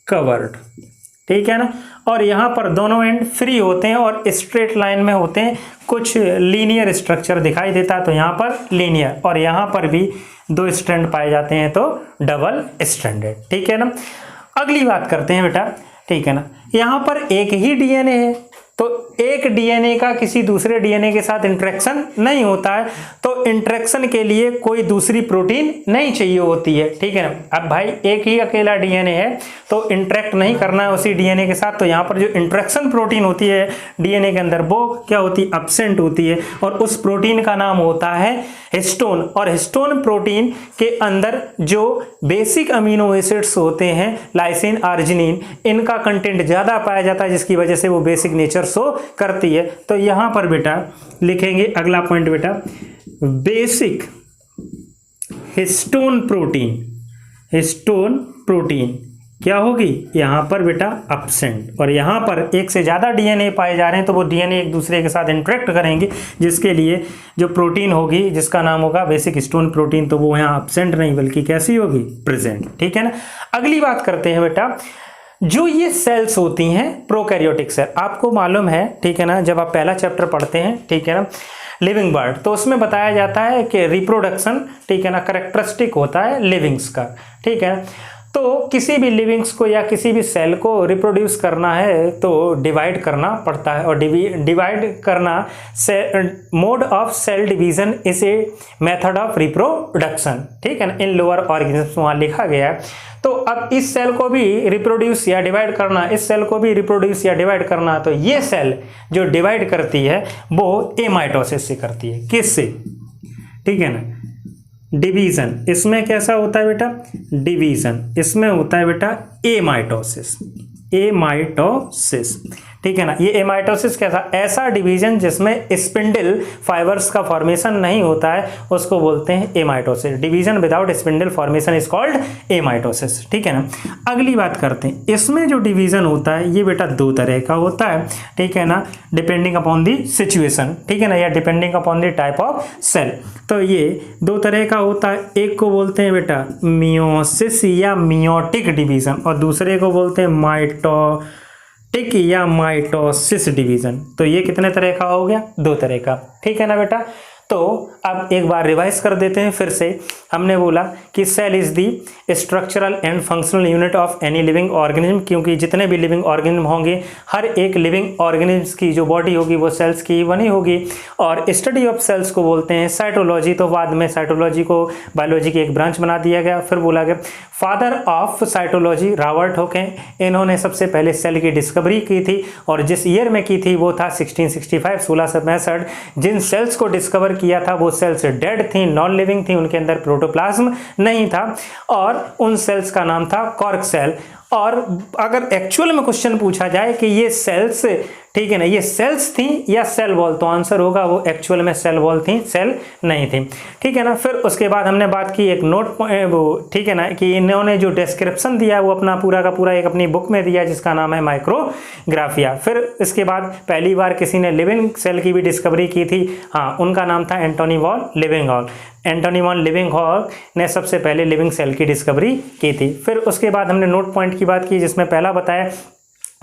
Speaker 1: कवर्ड, ठीक है ना। और यहाँ पर दोनों एंड फ्री होते हैं और स्ट्रेट लाइन में होते हैं, कुछ लीनियर स्ट्रक्चर दिखाई देता है, तो यहाँ पर लीनियर, और यहाँ पर भी 2 स्ट्रैंड पाए जाते हैं, तो डबल स्ट्रैंडेड, ठीक है ना। अगली बात करते हैं बेटा, ठीक है ना। यहाँ पर एक ही डीएनए है, तो एक डीएनए का किसी दूसरे डीएनए के साथ इंटरेक्शन नहीं होता है, तो इंटरेक्शन के लिए कोई दूसरी प्रोटीन नहीं चाहिए होती है, ठीक है ना। अब भाई एक ही अकेला डीएनए है तो इंटरेक्ट नहीं करना है उसी डीएनए के साथ, तो यहाँ पर जो इंटरेक्शन प्रोटीन होती है डीएनए के अंदर, वो क्या होती है, एब्सेंट होती है, और उस प्रोटीन का नाम होता है हिस्टोन। और हिस्टोन प्रोटीन के अंदर जो बेसिक अमीनो एसिड्स होते हैं, लाइसिन, आर्जिनिन, इनका कंटेंट ज़्यादा पाया जाता है, जिसकी वजह से वो बेसिक नेचर शो करती है। तो यहाँ पर बेटा लिखेंगे अगला पॉइंट बेटा, basic histone protein, histone protein क्या होगी यहाँ पर बेटा, एब्सेंट। और यहाँ पर एक से ज़्यादा डीएनए पाए जा रहे हैं, तो वो डीएनए एक दूसरे के साथ इंटरेक्ट करेंगे, जिसके लिए जो प्रोटीन होगी जिसका नाम होगा बेसिक हिस्टोन प्रोटीन, तो वो यहाँ एब्सेंट नहीं बल्कि कैसी होगी, प्रेजेंट, ठीक है ना। अगली बात करते हैं बेटा, जो ये सेल्स होती हैं प्रोकैरियोटिक सेल, आपको मालूम है, ठीक है ना, जब आप पहला चैप्टर पढ़ते हैं, ठीक है ना, लिविंग बर्ड, तो उसमें बताया जाता है कि रिप्रोडक्शन, ठीक है ना, करेक्टरिस्टिक होता है लिविंग्स का, ठीक है। तो किसी भी लिविंग्स को या किसी भी सेल को रिप्रोड्यूस करना है तो डिवाइड करना पड़ता है, और डिवाइड करना mode of cell division is a method of reproduction, ठीक है ना, इन लोअर ऑर्गेनिज्म वहाँ लिखा गया है। तो अब इस सेल को भी रिप्रोड्यूस या डिवाइड करना, इस सेल को भी रिप्रोड्यूस या डिवाइड करना, तो ये सेल जो डिवाइड करती है वो एमाइटोसिस से करती है, किससे, ठीक है ना, डिवीजन। इसमें कैसा होता है बेटा, डिवीजन, इसमें होता है बेटा एमाइटोसिस, एमाइटोसिस, ठीक है ना। ये एमाइटोसिस कैसा, ऐसा डिवीजन जिसमें स्पिंडल फाइबर्स का फॉर्मेशन नहीं होता है, उसको बोलते हैं amitosis. Division without spindle formation is called amitosis, ठीक है ना। अगली बात करते हैं, इसमें जो डिवीजन होता है ये बेटा 2 तरह का होता है, ठीक है ना, डिपेंडिंग अपॉन दी सिचुएशन, ठीक है ना, या depending upon the type of cell. तो ये 2 तरह का होता है, एक को बोलते हैं बेटा मियोसिस या मियोटिक डिवीजन, और दूसरे को बोलते हैं माइटोटिक या माइटोसिस डिवीजन। तो ये कितने तरह का हो गया, 2 तरह का, ठीक है ना बेटा। तो अब एक बार रिवाइज कर देते हैं फिर से। हमने बोला कि cell is the structural and functional unit of any living organism, क्योंकि जितने भी लिविंग ऑर्गेनिज्म होंगे, हर एक लिविंग ऑर्गेनिज्म की जो बॉडी होगी वो सेल्स की बनी होगी। और स्टडी ऑफ सेल्स को बोलते हैं साइटोलॉजी। तो बाद में साइटोलॉजी को बायोलॉजी की एक ब्रांच बना दिया गया। फिर बोला गया father of cytology Robert Hooke हैं, इन्होंने सबसे पहले सेल की डिस्कवरी की थी, और जिस ईयर में की थी वो था 1665, 1665। जिन सेल्स को डिस्कवर किया था वो सेल्स डेड थी, नॉन लिविंग थी, उनके अंदर प्रोटोप्लाज्म नहीं था, और उन सेल्स का नाम था कॉर्क सेल। और अगर एक्चुअल में क्वेश्चन पूछा जाए कि ये सेल्स, ठीक है ना, ये सेल्स थी या सेल वॉल, तो आंसर होगा वो एक्चुअल में सेल वॉल थी, सेल नहीं थी, ठीक है ना। फिर उसके बाद हमने बात की एक नोट, वो ठीक है ना, कि इन्होंने जो डिस्क्रिप्शन दिया वो अपना पूरा का पूरा एक अपनी बुक में दिया जिसका नाम है माइक्रोग्राफिया। फिर इसके बाद पहली बार किसी ने लिविंग सेल की भी डिस्कवरी की थी, हाँ, उनका नाम था एंटोनी वॉन लिविंगहॉल। एंटोनी वॉन लिविंगहॉल ने सबसे पहले लिविंग सेल की डिस्कवरी की थी। फिर उसके बाद हमने नोट पॉइंट की बात की, जिसमें पहला बताया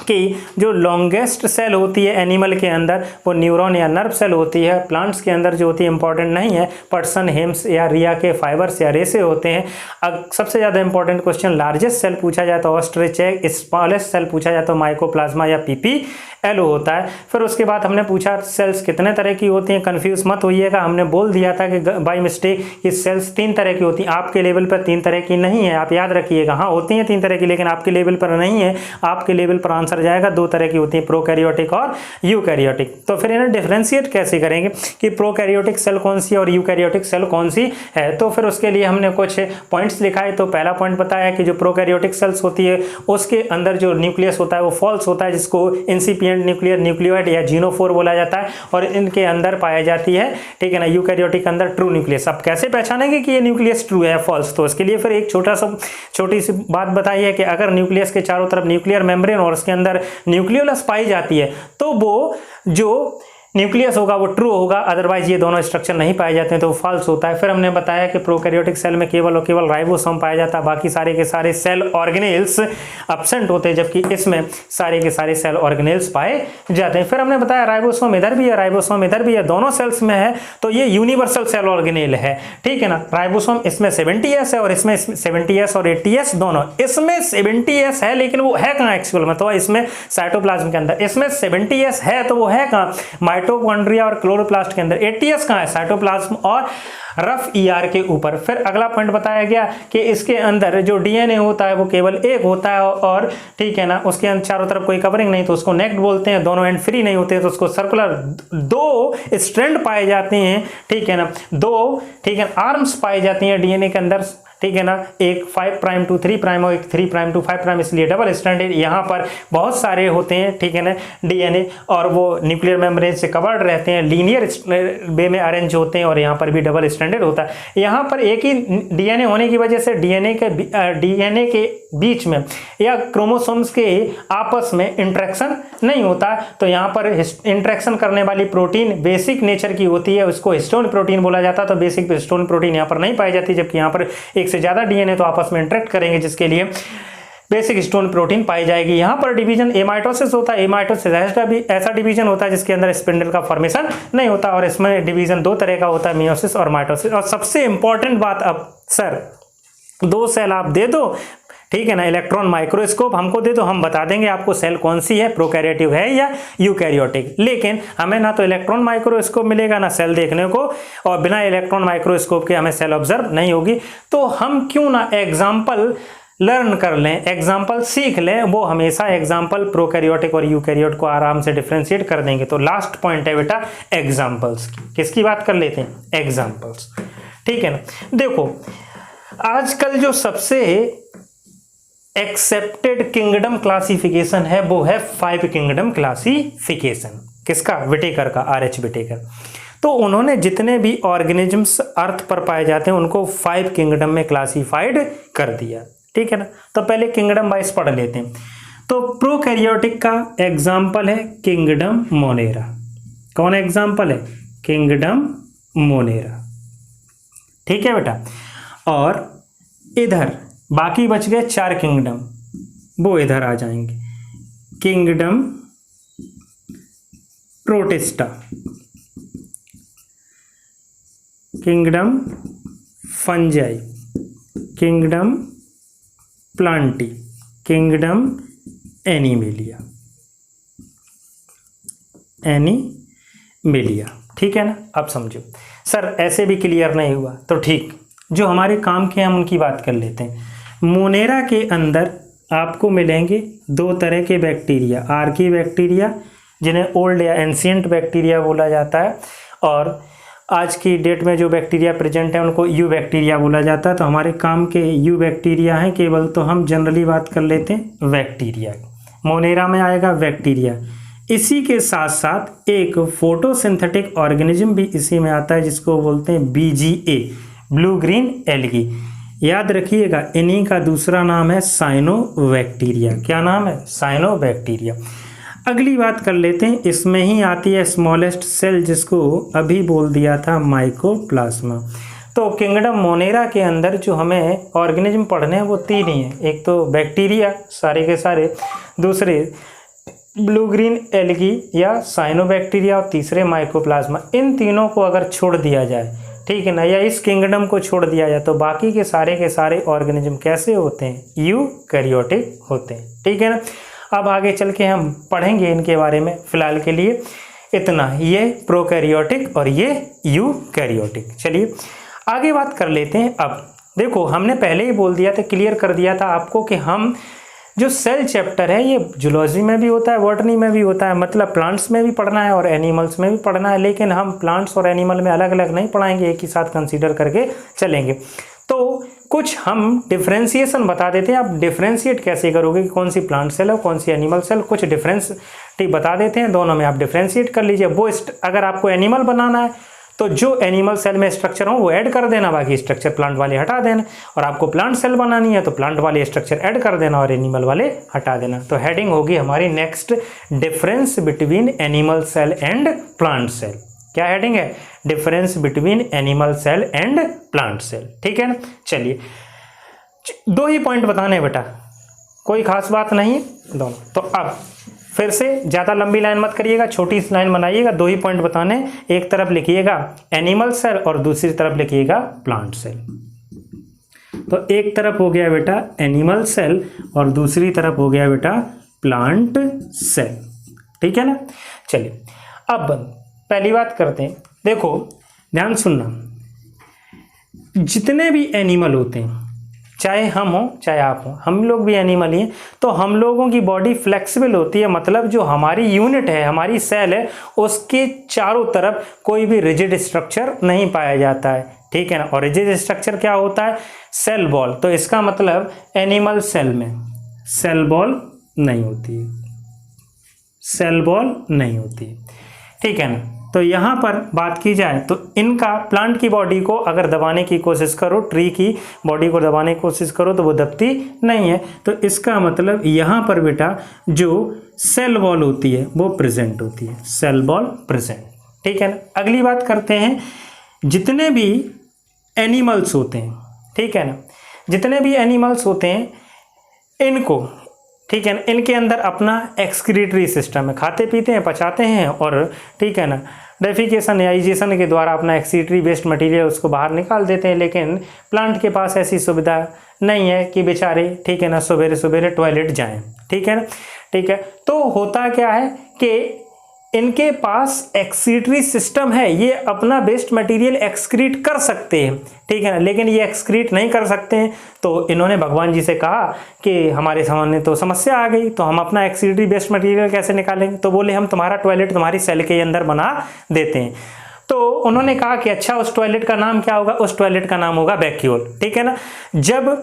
Speaker 1: कि जो लॉन्गेस्ट सेल होती है एनिमल के अंदर वो न्यूरॉन या नर्व सेल होती है। प्लांट्स के अंदर जो होती है इंपॉर्टेंट नहीं है, पर्सन, हेम्स या रिया के फाइबर्स या रेसे होते हैं। अब सबसे ज़्यादा इंपॉर्टेंट क्वेश्चन लार्जेस्ट सेल पूछा जाए तो ऑस्ट्रिच एग, स्मॉलेस्ट सेल पूछा जाए तो माइकोप्लाज्मा या पीपी LO होता है। फिर उसके बाद हमने पूछा सेल्स कितने तरह की होती हैं, कंफ्यूज मत होइएगा, हमने बोल दिया था कि बाय मिस्टेक कि सेल्स 3 तरह की होती हैं। आपके लेवल पर 3 तरह की नहीं है, आप याद रखिएगा। हाँ होती हैं 3 तरह की, लेकिन आपके लेवल पर नहीं है। आपके लेवल पर आंसर जाएगा 2 तरह की होती है, प्रोकैरियोटिक और यूकैरियोटिक। तो फिर इन्हें डिफरेंशिएट कैसे करेंगे कि प्रोकैरियोटिक सेल कौन सी और यूकैरियोटिक सेल कौन सी है। तो फिर उसके लिए हमने कुछ पॉइंट्स लिखा है। तो पहला पॉइंट बताया कि जो प्रोकैरियोटिक सेल्स होती है उसके अंदर जो न्यूक्लियस होता है वो फॉल्स होता है, जिसको इंसिपिएंट न्यूक्लियर न्यूक्लियोइड या जीनोफोर बोला जाता है, और इनके अंदर पाया जाती है, ठीक है ना, यूकैरियोटिक के अंदर ट्रू न्यूक्लियस। अब कैसे पहचानेंगे कि ये न्यूक्लियस ट्रू है फॉल्स, तो इसके लिए फिर एक छोटी सी बात बताई है कि अगर न्यूक्लियस के चारों तरफ न्यूक्लियर मेम्ब्रेन और उसके अंदर न्यूक्लियोलस पाई जाती है तो वो जो न्यूक्लियस होगा वो ट्रू होगा, अदरवाइज ये दोनों स्ट्रक्चर नहीं पाए जाते हैं तो फॉल्स होता है। फिर हमने बताया कि प्रोकैरियोटिक सेल में केवल और केवल राइबोसोम पाया जाता है, बाकी सारे के सारे सेल ऑर्गेनेल्स एब्सेंट होते हैं, जबकि इसमें सारे के सारे सेल ऑर्गेनेल्स पाए जाते हैं। फिर हमने बताया राइबोसोम इधर भी है, राइबोसोम इधर भी है, दोनों सेल्स में है, तो ये यूनिवर्सल सेल ऑर्गेनेल है, ठीक है ना। राइबोसोम इसमें 70S है और इसमें 70S और 80S दोनों। इसमें 70S है लेकिन वो है कहाँ एक्चुअल में, तो इसमें साइटोप्लाज्म के अंदर। इसमें 70S है तो वो है कहाँ, माइटोकॉन्ड्रिया और क्लोरोप्लास्ट के अंदर। 80S कहाँ है, साइटोप्लाज्म और रफ ER के ऊपर। फिर अगला पॉइंट बताया गया कि इसके अंदर जो DNA होता है वो केवल एक होता है, और ठीक है ना, उसके अंदर चारों तरफ कोई कवरिंग नहीं तो उसको नेक्ड बोलते हैं, दोनों एंड फ्री नहीं होते तो उसको सर्कुलर। 2 स्ट्रैंड पाए जाते हैं, ठीक है ना, 2 ठीक है आर्म्स पाई जाती हैं DNA के अंदर, ठीक है ना, एक 5 प्राइम टू 3 प्राइम और एक 3 प्राइम टू 5 प्राइम, इसलिए डबल स्ट्रैंडेड। यहाँ पर बहुत सारे होते हैं, ठीक है ना, DNA, और वो न्यूक्लियर मेम्ब्रेन से कवर्ड रहते हैं, लीनियर वे में अरेंज होते हैं, और यहाँ पर भी डबल स्ट्रैंडेड होता है। यहाँ पर एक ही DNA होने की वजह से DNA के बीच में या क्रोमोसोम्स के आपस में इंटरेक्शन नहीं होता, तो यहाँ पर इंटरेक्शन करने वाली प्रोटीन बेसिक नेचर की होती है, उसको हिस्टोन प्रोटीन बोला जाता है। तो बेसिक हिस्टोन प्रोटीन यहाँ पर नहीं पाई जाती, जबकि यहाँ पर एक से ज़्यादा DNA तो आपस में इंटरेक्ट करेंगे, जिसके लिए बेसिक हिस्टोन प्रोटीन पाई जाएगी। यहाँ पर डिवीजन एमाइटोसिस होता है। एमाइटोसिस ऐसा डिवीजन होता है जिसके अंदर स्पिंडल का फॉर्मेशन नहीं होता, और इसमें डिवीजन 2 तरह का होता है, मियोसिस और माइटोसिस। और सबसे इंपॉर्टेंट बात, अब सर 2 सेल आप दे दो, ठीक है ना, इलेक्ट्रॉन माइक्रोस्कोप हमको दे दो, हम बता देंगे आपको सेल कौन सी है, प्रोकैरियोटिक है या यूकैरियोटिक। लेकिन हमें ना तो इलेक्ट्रॉन माइक्रोस्कोप मिलेगा ना सेल देखने को, और बिना इलेक्ट्रॉन माइक्रोस्कोप के हमें सेल ऑब्जर्व नहीं होगी। तो हम क्यों ना एग्जाम्पल लर्न कर लें, एग्जाम्पल सीख लें, वो हमेशा एग्जाम्पल प्रोकैरियोटिक और यूकैरियोट को आराम से डिफ्रेंशिएट कर देंगे। तो लास्ट पॉइंट है बेटा एग्जाम्पल्स की। किसकी बात कर लेते हैं, एग्जाम्पल्स, ठीक है ना। देखो आजकल जो सबसे एक्सेप्टेड किंगडम क्लासिफिकेशन है वो है 5 किंगडम क्लासिफिकेशन। किसका, विटेकर का, RH विटेकर। तो उन्होंने जितने भी ऑर्गेनिजम्स अर्थ पर पाए जाते हैं उनको 5 किंगडम में क्लासिफाइड कर दिया, ठीक है ना। तो पहले किंगडम वाइज पढ़ लेते हैं। तो प्रोकैरियोटिक का एग्जाम्पल है किंगडम मोनेरा। कौन एग्जाम्पल है, किंगडम मोनेरा, ठीक है बेटा। और इधर बाकी बच गए 4 किंगडम, वो इधर आ जाएंगे। Kingdom protista, kingdom fungi, kingdom Plantae, kingdom animalia, ठीक है ना। अब समझो सर ऐसे भी क्लियर नहीं हुआ तो ठीक, जो हमारे काम के हम उनकी बात कर लेते हैं। मोनेरा के अंदर आपको मिलेंगे 2 तरह के बैक्टीरिया, आर्की बैक्टीरिया जिन्हें ओल्ड या एंशिएंट बैक्टीरिया बोला जाता है, और आज की डेट में जो बैक्टीरिया प्रेजेंट है उनको यू बैक्टीरिया बोला जाता है। तो हमारे काम के यू बैक्टीरिया हैं केवल, तो हम जनरली बात कर लेते हैं बैक्टीरिया। मोनेरा में आएगा बैक्टीरिया। इसी के साथ साथ एक फोटोसिंथेटिक ऑर्गेनिज्म भी इसी में आता है जिसको बोलते हैं BGA, ब्लू ग्रीन एल्गी। याद रखिएगा इन्हीं का दूसरा नाम है साइनोबैक्टीरिया। क्या नाम है, साइनोबैक्टीरिया। अगली बात कर लेते हैं, इसमें ही आती है स्मॉलेस्ट सेल जिसको अभी बोल दिया था माइकोप्लाज्मा। तो किंगडम मोनेरा के अंदर जो हमें ऑर्गेनिज्म पढ़ने हैं वो 3 ही हैं, एक तो बैक्टीरिया सारे के सारे, दूसरे ब्लू ग्रीन एल्गी या साइनोबैक्टीरिया, और तीसरे माइकोप्लाज्मा। इन तीनों को अगर छोड़ दिया जाए, ठीक है ना, या इस किंगडम को छोड़ दिया जाए तो बाकी के सारे ऑर्गेनिज्म कैसे होते हैं, यूकैरियोटिक होते हैं, ठीक है ना। अब आगे चल के हम पढ़ेंगे इनके बारे में। फिलहाल के लिए इतना, ये प्रोकैरियोटिक और ये यूकैरियोटिक। चलिए आगे बात कर लेते हैं। अब देखो हमने पहले ही बोल दिया था, क्लियर कर दिया था आपको कि हम जो सेल चैप्टर है ये जूलॉजी में भी होता है, बॉटनी में भी होता है, मतलब प्लांट्स में भी पढ़ना है और एनिमल्स में भी पढ़ना है, लेकिन हम प्लांट्स और एनिमल में अलग अलग नहीं पढ़ाएंगे, एक ही साथ कंसीडर करके चलेंगे। तो कुछ हम डिफ्रेंशिएशन बता देते हैं। आप डिफ्रेंशिएट कैसे करोगे कि कौन सी प्लांट सेल है कौन सी एनिमल सेल, कुछ डिफरेंस बता देते हैं, दोनों में आप डिफ्रेंशिएट कर लीजिए। वो अगर आपको एनिमल बनाना है तो जो एनिमल सेल में स्ट्रक्चर हो वो ऐड कर देना, बाकी स्ट्रक्चर प्लांट वाले हटा देना, और आपको प्लांट सेल बनानी है तो प्लांट वाले स्ट्रक्चर ऐड कर देना और एनिमल वाले हटा देना। तो हेडिंग होगी हमारी next, difference between animal cell and plant cell. क्या हेडिंग है? Difference between animal cell and plant cell. ठीक है ना। चलिए 2 ही पॉइंट बताने हैं बेटा, कोई खास बात नहीं दोनों। तो अब फिर से ज़्यादा लंबी लाइन मत करिएगा, छोटी सी लाइन बनाइएगा, 2 ही पॉइंट बताने। एक तरफ लिखिएगा एनिमल सेल और दूसरी तरफ लिखिएगा प्लांट सेल। तो एक तरफ हो गया बेटा एनिमल सेल और दूसरी तरफ हो गया बेटा प्लांट सेल। ठीक है ना। चलिए अब पहली बात करते हैं। देखो ध्यान सुनना, जितने भी एनिमल होते हैं, चाहे हम हो चाहे आप हो, हम लोग भी एनिमल ही हैं, तो हम लोगों की बॉडी फ्लेक्सिबल होती है, मतलब जो हमारी यूनिट है, हमारी सेल है, उसके चारों तरफ कोई भी रिजिड स्ट्रक्चर नहीं पाया जाता है। ठीक है ना। और रिजिड स्ट्रक्चर क्या होता है? Cell wall. तो इसका मतलब एनिमल सेल में सेल बॉल नहीं होती है, सेल बॉल नहीं होती है। ठीक है ना। तो यहाँ पर बात की जाए तो इनका प्लांट की बॉडी को अगर दबाने की कोशिश करो, ट्री की बॉडी को दबाने की कोशिश करो तो वो दबती नहीं है। तो इसका मतलब यहाँ पर बेटा जो सेल बॉल होती है वो प्रेजेंट होती है, सेल बॉल प्रेजेंट। ठीक है ना। अगली बात करते हैं, जितने भी एनिमल्स होते हैं, ठीक है ना, जितने भी एनिमल्स होते हैं इनको, ठीक है ना, इनके अंदर अपना एक्सक्रीटरी सिस्टम है, खाते पीते हैं पचाते हैं और ठीक है ना डेफिकेशन या इजेशन के द्वारा अपना एक्सक्रीटरी वेस्ट मटेरियल उसको बाहर निकाल देते हैं। लेकिन प्लांट के पास ऐसी सुविधा नहीं है कि बेचारे ठीक है ना सवेरे सवेरे टॉयलेट जाएं। ठीक है ना। ठीक है। तो होता क्या है कि इनके पास एक्सक्रीटरी सिस्टम है, ये अपना वेस्ट मटेरियल एक्सक्रीट कर सकते हैं। ठीक है ना। लेकिन ये एक्सक्रीट नहीं कर सकते हैं, तो इन्होंने भगवान जी से कहा कि हमारे सामने तो समस्या आ गई, तो हम अपना एक्सक्रीटरी वेस्ट मटेरियल कैसे निकालेंगे? तो बोले हम तुम्हारा टॉयलेट तुम्हारी सेल के अंदर बना देते हैं। तो उन्होंने कहा कि अच्छा उस टॉयलेट का नाम क्या होगा? उस टॉयलेट का नाम होगा वैक्यूल। ठीक है ना। जब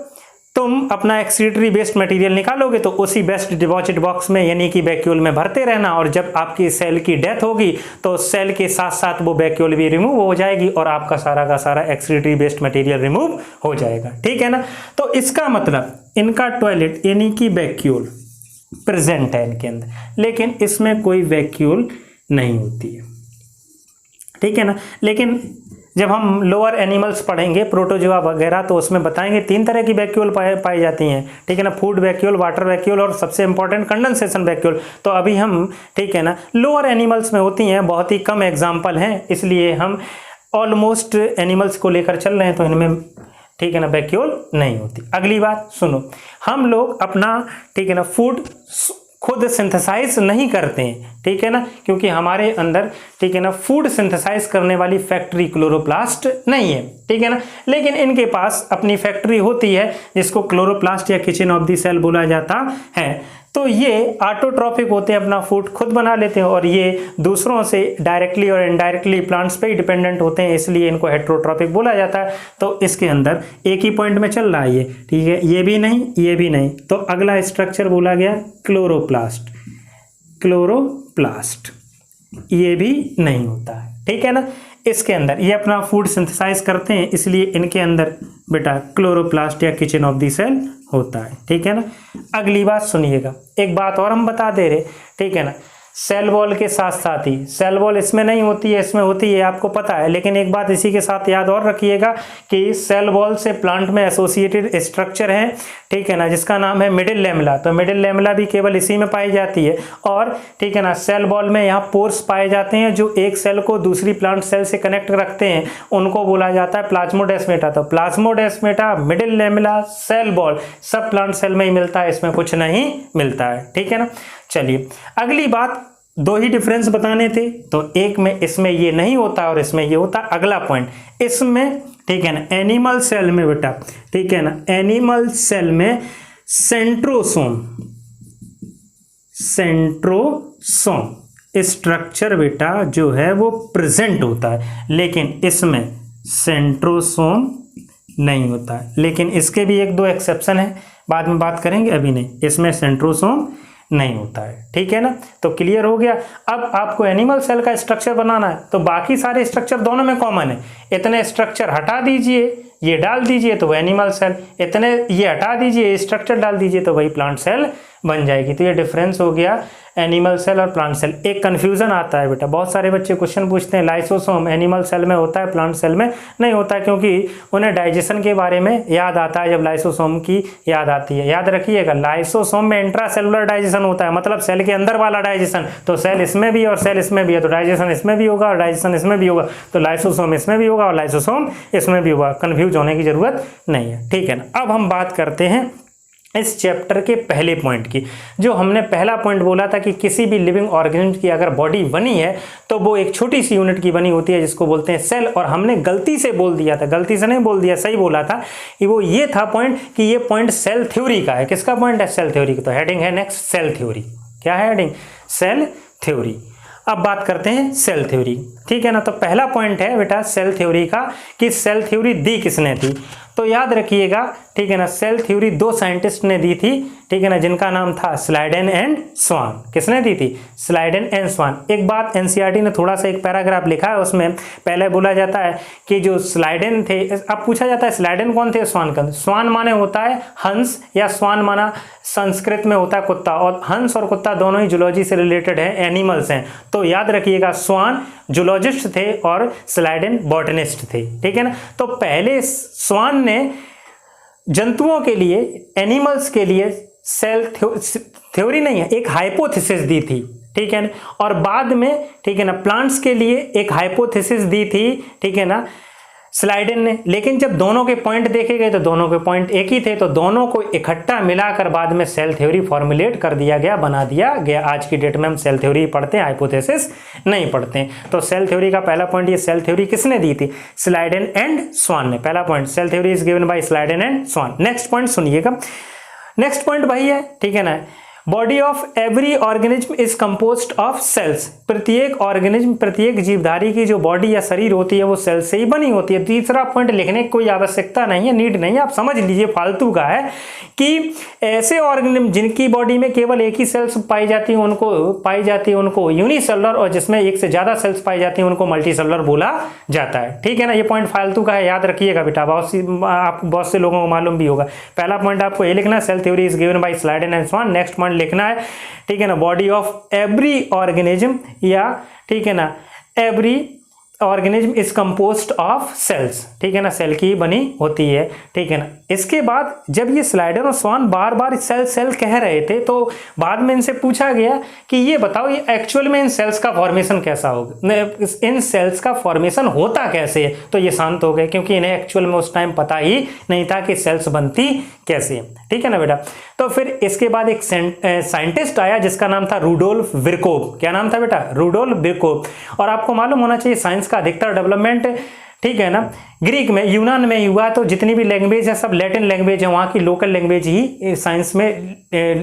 Speaker 1: तुम अपना एक्सक्रीटरी वेस्ट मटेरियल निकालोगे तो उसी वेस्ट डिपॉजिट बॉक्स में यानी कि वैक्यूल में भरते रहना, और जब आपकी सेल की डेथ होगी तो सेल के साथ साथ वो वैक्यूल भी रिमूव हो जाएगी और आपका सारा का सारा एक्सक्रीटरी वेस्ट मटेरियल रिमूव हो जाएगा। ठीक है ना। तो इसका मतलब इनका टॉयलेट यानी कि वैक्यूल प्रेजेंट है इनके अंदर, लेकिन इसमें कोई वैक्यूल नहीं होती है। ठीक है ना। लेकिन जब हम लोअर एनिमल्स पढ़ेंगे प्रोटोजोआ वगैरह तो उसमें बताएंगे 3 तरह की वैक्यूल पाई जाती हैं। ठीक है ना। फूड वैक्यूल, वाटर वैक्यूल और सबसे इंपॉर्टेंट कंडेंसेशन वैक्यूल। तो अभी हम ठीक है ना लोअर एनिमल्स में होती हैं, बहुत ही कम एग्जाम्पल हैं, इसलिए हम ऑलमोस्ट एनिमल्स को लेकर चल रहे हैं, तो इनमें ठीक है ना वैक्यूल नहीं होती। अगली बात सुनो, हम लोग अपना ठीक है ना फूड खुद सिंथेसाइज नहीं करते हैं। ठीक है ना। क्योंकि हमारे अंदर ठीक है ना फूड सिंथेसाइज करने वाली फैक्ट्री क्लोरोप्लास्ट नहीं है। ठीक है ना। लेकिन इनके पास अपनी फैक्ट्री होती है जिसको क्लोरोप्लास्ट या किचन ऑफ द सेल बोला जाता है। तो ये ऑटोट्रॉफिक होते हैं, अपना फूड खुद बना लेते हैं, और ये दूसरों से डायरेक्टली और इनडायरेक्टली प्लांट्स पे ही डिपेंडेंट होते हैं, इसलिए इनको हेट्रोट्रॉफिक बोला जाता है। तो इसके अंदर एक ही पॉइंट में चल रहा है ये। ठीक है। ये भी नहीं ये भी नहीं, तो अगला स्ट्रक्चर बोला गया क्लोरोप्लास्ट। क्लोरोप्लास्ट ये भी नहीं होता है। ठीक है ना। इसके अंदर ये अपना फूड सिंथेसाइज करते हैं, इसलिए इनके अंदर बेटा क्लोरोप्लास्ट या किचन ऑफ द सेल होता है। ठीक है ना। अगली बात सुनिएगा, एक बात और हम बता दे रहे। ठीक है ना। सेल वॉल के साथ साथ ही, सेल वॉल इसमें नहीं होती है, इसमें होती है, आपको पता है। लेकिन एक बात इसी के साथ याद और रखिएगा कि सेल वॉल से प्लांट में एसोसिएटेड स्ट्रक्चर है, ठीक है ना, जिसका नाम है मिडिल लैमेला। तो मिडिल लैमेला भी केवल इसी में पाई जाती है। और ठीक है ना, सेल वॉल में यहाँ पोर्स पाए जाते हैं जो एक सेल को दूसरी प्लांट सेल से कनेक्ट रखते हैं, उनको बोला जाता है प्लाज्मोडेस्माटा। तो plasmodesmata, middle lamella, cell wall सब प्लांट सेल में ही मिलता है, इसमें कुछ नहीं मिलता है, ठीक है ना। चलिए अगली बात, दो ही डिफरेंस बताने थे, तो एक में इसमें ये नहीं होता और इसमें ये होता। अगला पॉइंट इसमें, ठीक है ना, एनिमल सेल में बेटा, ठीक है ना, एनिमल सेल में सेंट्रोसोम स्ट्रक्चर बेटा जो है वो प्रेजेंट होता है, लेकिन इसमें सेंट्रोसोम नहीं होता है। लेकिन इसके भी एक दो एक्सेप्शन है, बाद में बात करेंगे, अभी नहीं। इसमें सेंट्रोसोम नहीं होता है, ठीक है ना। तो क्लियर हो गया। अब आपको एनिमल सेल का स्ट्रक्चर बनाना है, तो बाकी सारे स्ट्रक्चर दोनों में कॉमन है। इतने स्ट्रक्चर हटा दीजिए, ये डाल दीजिए तो वो एनिमल सेल, इतने ये हटा दीजिए, ये स्ट्रक्चर डाल दीजिए तो वही प्लांट सेल बन जाएगी। तो ये डिफरेंस हो गया एनिमल सेल और प्लांट सेल। एक कंफ्यूजन आता है बेटा, बहुत सारे बच्चे क्वेश्चन पूछते हैं लाइसोसोम एनिमल सेल में होता है, प्लांट सेल में नहीं होता है, क्योंकि उन्हें डाइजेशन के बारे में याद आता है जब लाइसोसोम की याद आती है। याद रखिएगा, लाइसोसोम में इंट्रासेलुलर डाइजेशन होता है, मतलब सेल के अंदर वाला डाइजेशन। तो सेल इसमें भी और सेल इसमें भी है, तो डाइजेशन इसमें भी होगा और डाइजेशन इसमें भी होगा, तो लाइसोसोम इसमें भी होगा और लाइसोसोम इसमें भी होगा। कंफ्यूज होने की जरूरत नहीं है, ठीक है ना। अब हम बात करते हैं इस चैप्टर के पहले पॉइंट की। जो हमने पहला पॉइंट बोला था कि किसी भी लिविंग ऑर्गेनिज्म की अगर बॉडी बनी है तो वो एक छोटी सी यूनिट की बनी होती है जिसको बोलते हैं सेल। और हमने गलती से बोल दिया था, गलती से नहीं बोल दिया, सही बोला था कि वो ये था पॉइंट कि ये पॉइंट सेल थ्योरी का है। किसका पॉइंट है? सेल थ्योरी का। तो हेडिंग है नेक्स्ट सेल थ्योरी। क्या है हेडिंग? Cell theory. अब बात करते हैं सेल थ्योरी, ठीक है ना। तो पहला पॉइंट है बेटा सेल थ्योरी का कि सेल थ्योरी दी किसने थी। तो याद रखिएगा, ठीक है ना, सेल थ्योरी दो साइंटिस्ट ने दी थी, ठीक है ना, जिनका नाम था स्लाइडेन एंड स्वान। किसने दी थी? स्लाइडेन एंड स्वान। एक बात एनसीईआरटी ने थोड़ा सा एक पैराग्राफ लिखा है, उसमें पहले बोला जाता है कि जो स्लाइडेन थे, अब पूछा जाता है स्लाइडेन कौन थे, स्वान कौन। स्वान माने होता है हंस, या स्वान माना संस्कृत में होता है कुत्ता, और हंस और कुत्ता दोनों ही जूलॉजी से रिलेटेड है, एनिमल्स हैं। तो याद रखिएगा स्वान जूलॉजिस्ट थे और स्लाइडेन बॉटनिस्ट थे, ठीक है ना। तो पहले स्वान ने जंतुओं के लिए, एनिमल्स के लिए सेल थ्योरी नहीं है, एक हाइपोथेसिस दी थी, ठीक है ना। और बाद में, ठीक है ना, प्लांट्स के लिए एक हाइपोथेसिस दी थी, ठीक है ना, स्लाइडेन ने। लेकिन जब दोनों के पॉइंट देखे गए तो दोनों के पॉइंट एक ही थे, तो दोनों को इकट्ठा मिलाकर बाद में सेल थ्योरी फॉर्मुलेट कर दिया गया, बना दिया गया। आज की डेट में हम सेल थ्योरी पढ़ते हैं, हाइपोथेसिस नहीं पढ़ते हैं। तो सेल थ्योरी का पहला पॉइंट, ये सेल थ्योरी किसने दी थी? स्लाइडेन एंड स्वान ने। पहला point, cell theory is given by Schleiden and Schwann. Next point सुनिएगा, नेक्स्ट पॉइंट भाई है, ठीक है ना, body of every organism is composed of cells. प्रत्येक ऑर्गेनिज्म, प्रत्येक जीवधारी की जो बॉडी या शरीर होती है वो सेल से ही बनी होती है। तीसरा पॉइंट लिखने की कोई आवश्यकता नहीं है, नीड नहीं है, आप समझ लीजिए, फालतू का है कि ऐसे ऑर्गेनिज्म जिनकी बॉडी में केवल एक ही सेल्स पाई जाती है उनको यूनिसेलुलर, और जिसमें एक से ज्यादा सेल्स पाई जाती है उनको मल्टीसेलुलर बोला जाता है, ठीक है ना। ये पॉइंट फालतू का है, याद रखिएगा बेटा, बहुत से लोगों को मालूम भी होगा। पहला पॉइंट आपको ये लिखना है, cell theory is given by Schleiden and Schwann. Next point लिखना है, ठीक है ना, बॉडी ऑफ एवरी ऑर्गेनिज्म, या ठीक है ना, every organism is composed of cells, ठीक है ना, सेल की बनी होती है, ठीक है ना। इसके बाद जब ये स्लाइडेन और स्वान बार बार सेल सेल कह रहे थे, तो बाद में इनसे पूछा गया कि ये बताओ ये एक्चुअल में इन सेल्स का फॉर्मेशन कैसा होगा, इन सेल्स का फॉर्मेशन होता कैसे है। तो ये शांत हो गए, क्योंकि इन्हें एक्चुअल में उस टाइम पता ही नहीं था कि सेल्स बनती कैसे, ठीक है ना बेटा। तो फिर इसके बाद एक साइंटिस्ट आया जिसका नाम था रूडोल्फ विरकोव। क्या नाम था बेटा? रूडोल्फ विरकोव। और आपको मालूम होना चाहिए साइंस का अधिकतर डेवलपमेंट, ठीक है ना, ग्रीक में, यूनान में हुआ। तो जितनी भी लैंग्वेज है सब लैटिन लैंग्वेज है, वहाँ की लोकल लैंग्वेज ही साइंस में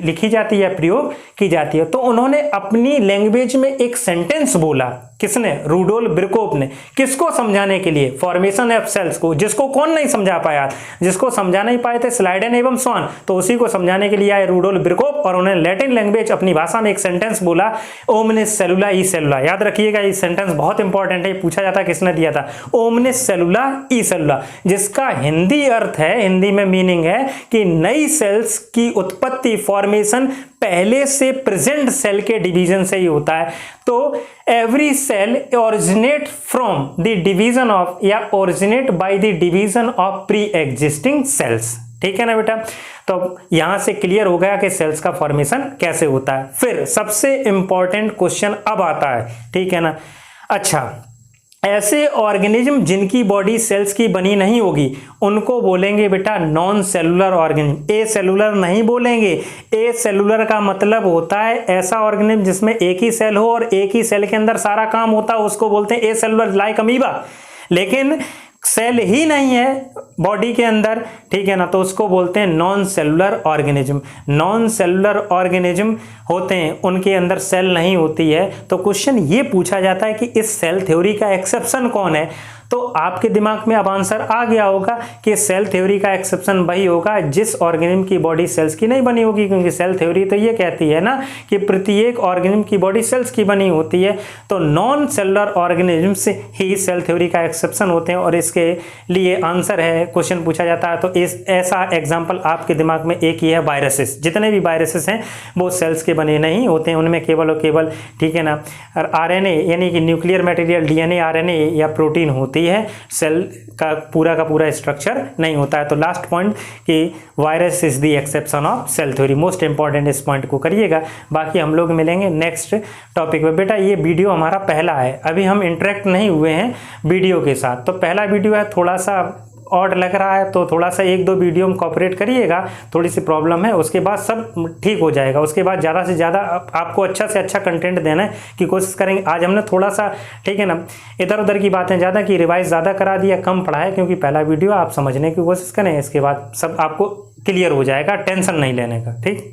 Speaker 1: लिखी जाती है, प्रयोग की जाती है। तो उन्होंने अपनी लैंग्वेज में एक सेंटेंस बोला, किसने? रूडोल्फ विरकोव ने। किसको समझाने के लिए? फॉर्मेशन ऑफ सेल्स को, जिसको कौन नहीं समझा पाया, जिसको समझा नहीं पाए थे स्लाइडेन एवं स्वान, तो उसी को समझाने के लिए आए रूडोल्फ विरकोव। और उन्होंने लैटिन लैंग्वेज अपनी भाषा में एक सेंटेंस बोला, ओमनिस सेलुला ई सेलुला। याद रखिएगा, ये सेंटेंस बहुत इंपॉर्टेंट है, पूछा जाता है किसने दिया था, ओमनिस सेलुला ई सेलुला, जिसका हिंदी अर्थ है, हिंदी में मीनिंग है कि नई सेल्स की उत्पत्ति, फॉर्मेशन पहले से प्रेजेंट सेल के डिवीजन से ही होता है। तो every cell originate from the division of या originate by the division of pre existing cells. ठीक है ना बेटा, तो यहां से क्लियर हो गया कि सेल्स का फॉर्मेशन कैसे होता है। फिर सबसे इंपॉर्टेंट क्वेश्चन अब आता है, ठीक है ना। अच्छा, ऐसे ऑर्गेनिज्म जिनकी बॉडी सेल्स की बनी नहीं होगी उनको बोलेंगे बेटा नॉन सेलुलर ऑर्गेनिज्म। ए सेलुलर नहीं बोलेंगे। ए सेलुलर का मतलब होता है ऐसा ऑर्गेनिज्म जिसमें एक ही सेल हो और एक ही सेल के अंदर सारा काम होता है, उसको बोलते हैं ए सेलुलर, लाइक अमीबा। लेकिन सेल ही नहीं है बॉडी के अंदर, ठीक है ना, तो उसको बोलते हैं non cellular organism. Non cellular organism होते हैं उनके अंदर सेल नहीं होती है। तो क्वेश्चन ये पूछा जाता है कि इस सेल थ्योरी का एक्सेप्शन कौन है। तो आपके दिमाग में अब आंसर आ गया होगा कि सेल थ्योरी का एक्सेप्शन वही होगा जिस ऑर्गेनिज्म की बॉडी सेल्स की नहीं बनी होगी, क्योंकि सेल थ्योरी तो ये कहती है ना कि प्रत्येक ऑर्गेनिज्म की बॉडी सेल्स की बनी होती है। तो नॉन सेलुलर ऑर्गेनिज्म्स ही सेल थ्योरी का एक्सेप्शन होते हैं और इसके लिए आंसर है, क्वेश्चन पूछा जाता है तो ऐसा एग्जाम्पल आपके दिमाग में एक ही है, वायरसेस। जितने भी वायरसेस हैं वो सेल्स के बने नहीं होते हैं, उनमें केवल और केवल, ठीक है ना, आरएनए यानी कि न्यूक्लियर मटेरियल, डीएनए, आरएनए या प्रोटीन होती है, सेल का पूरा स्ट्रक्चर नहीं होता है। तो लास्ट पॉइंट कि virus is the exception of cell theory, most important इस पॉइंट को करिएगा। बाकी हम लोग मिलेंगे नेक्स्ट टॉपिक पे। बेटा ये वीडियो हमारा पहला है, अभी हम इंटरेक्ट नहीं हुए हैं वीडियो के साथ, तो पहला वीडियो है, थोड़ा सा ऑड लग रहा है तो थोड़ा सा 1-2 वीडियो में कॉपरेट करिएगा, थोड़ी सी प्रॉब्लम है, उसके बाद सब ठीक हो जाएगा। उसके बाद ज़्यादा से ज़्यादा आपको अच्छा से अच्छा कंटेंट देना की कोशिश करेंगे। आज हमने थोड़ा सा, ठीक है ना, इधर उधर की बातें ज़्यादा की, रिवाइज ज़्यादा करा दिया, कम पढ़ाया, क्योंकि पहला वीडियो आप समझने की कोशिश करें, इसके बाद सब आपको क्लियर हो जाएगा, टेंशन नहीं लेने का। ठीक।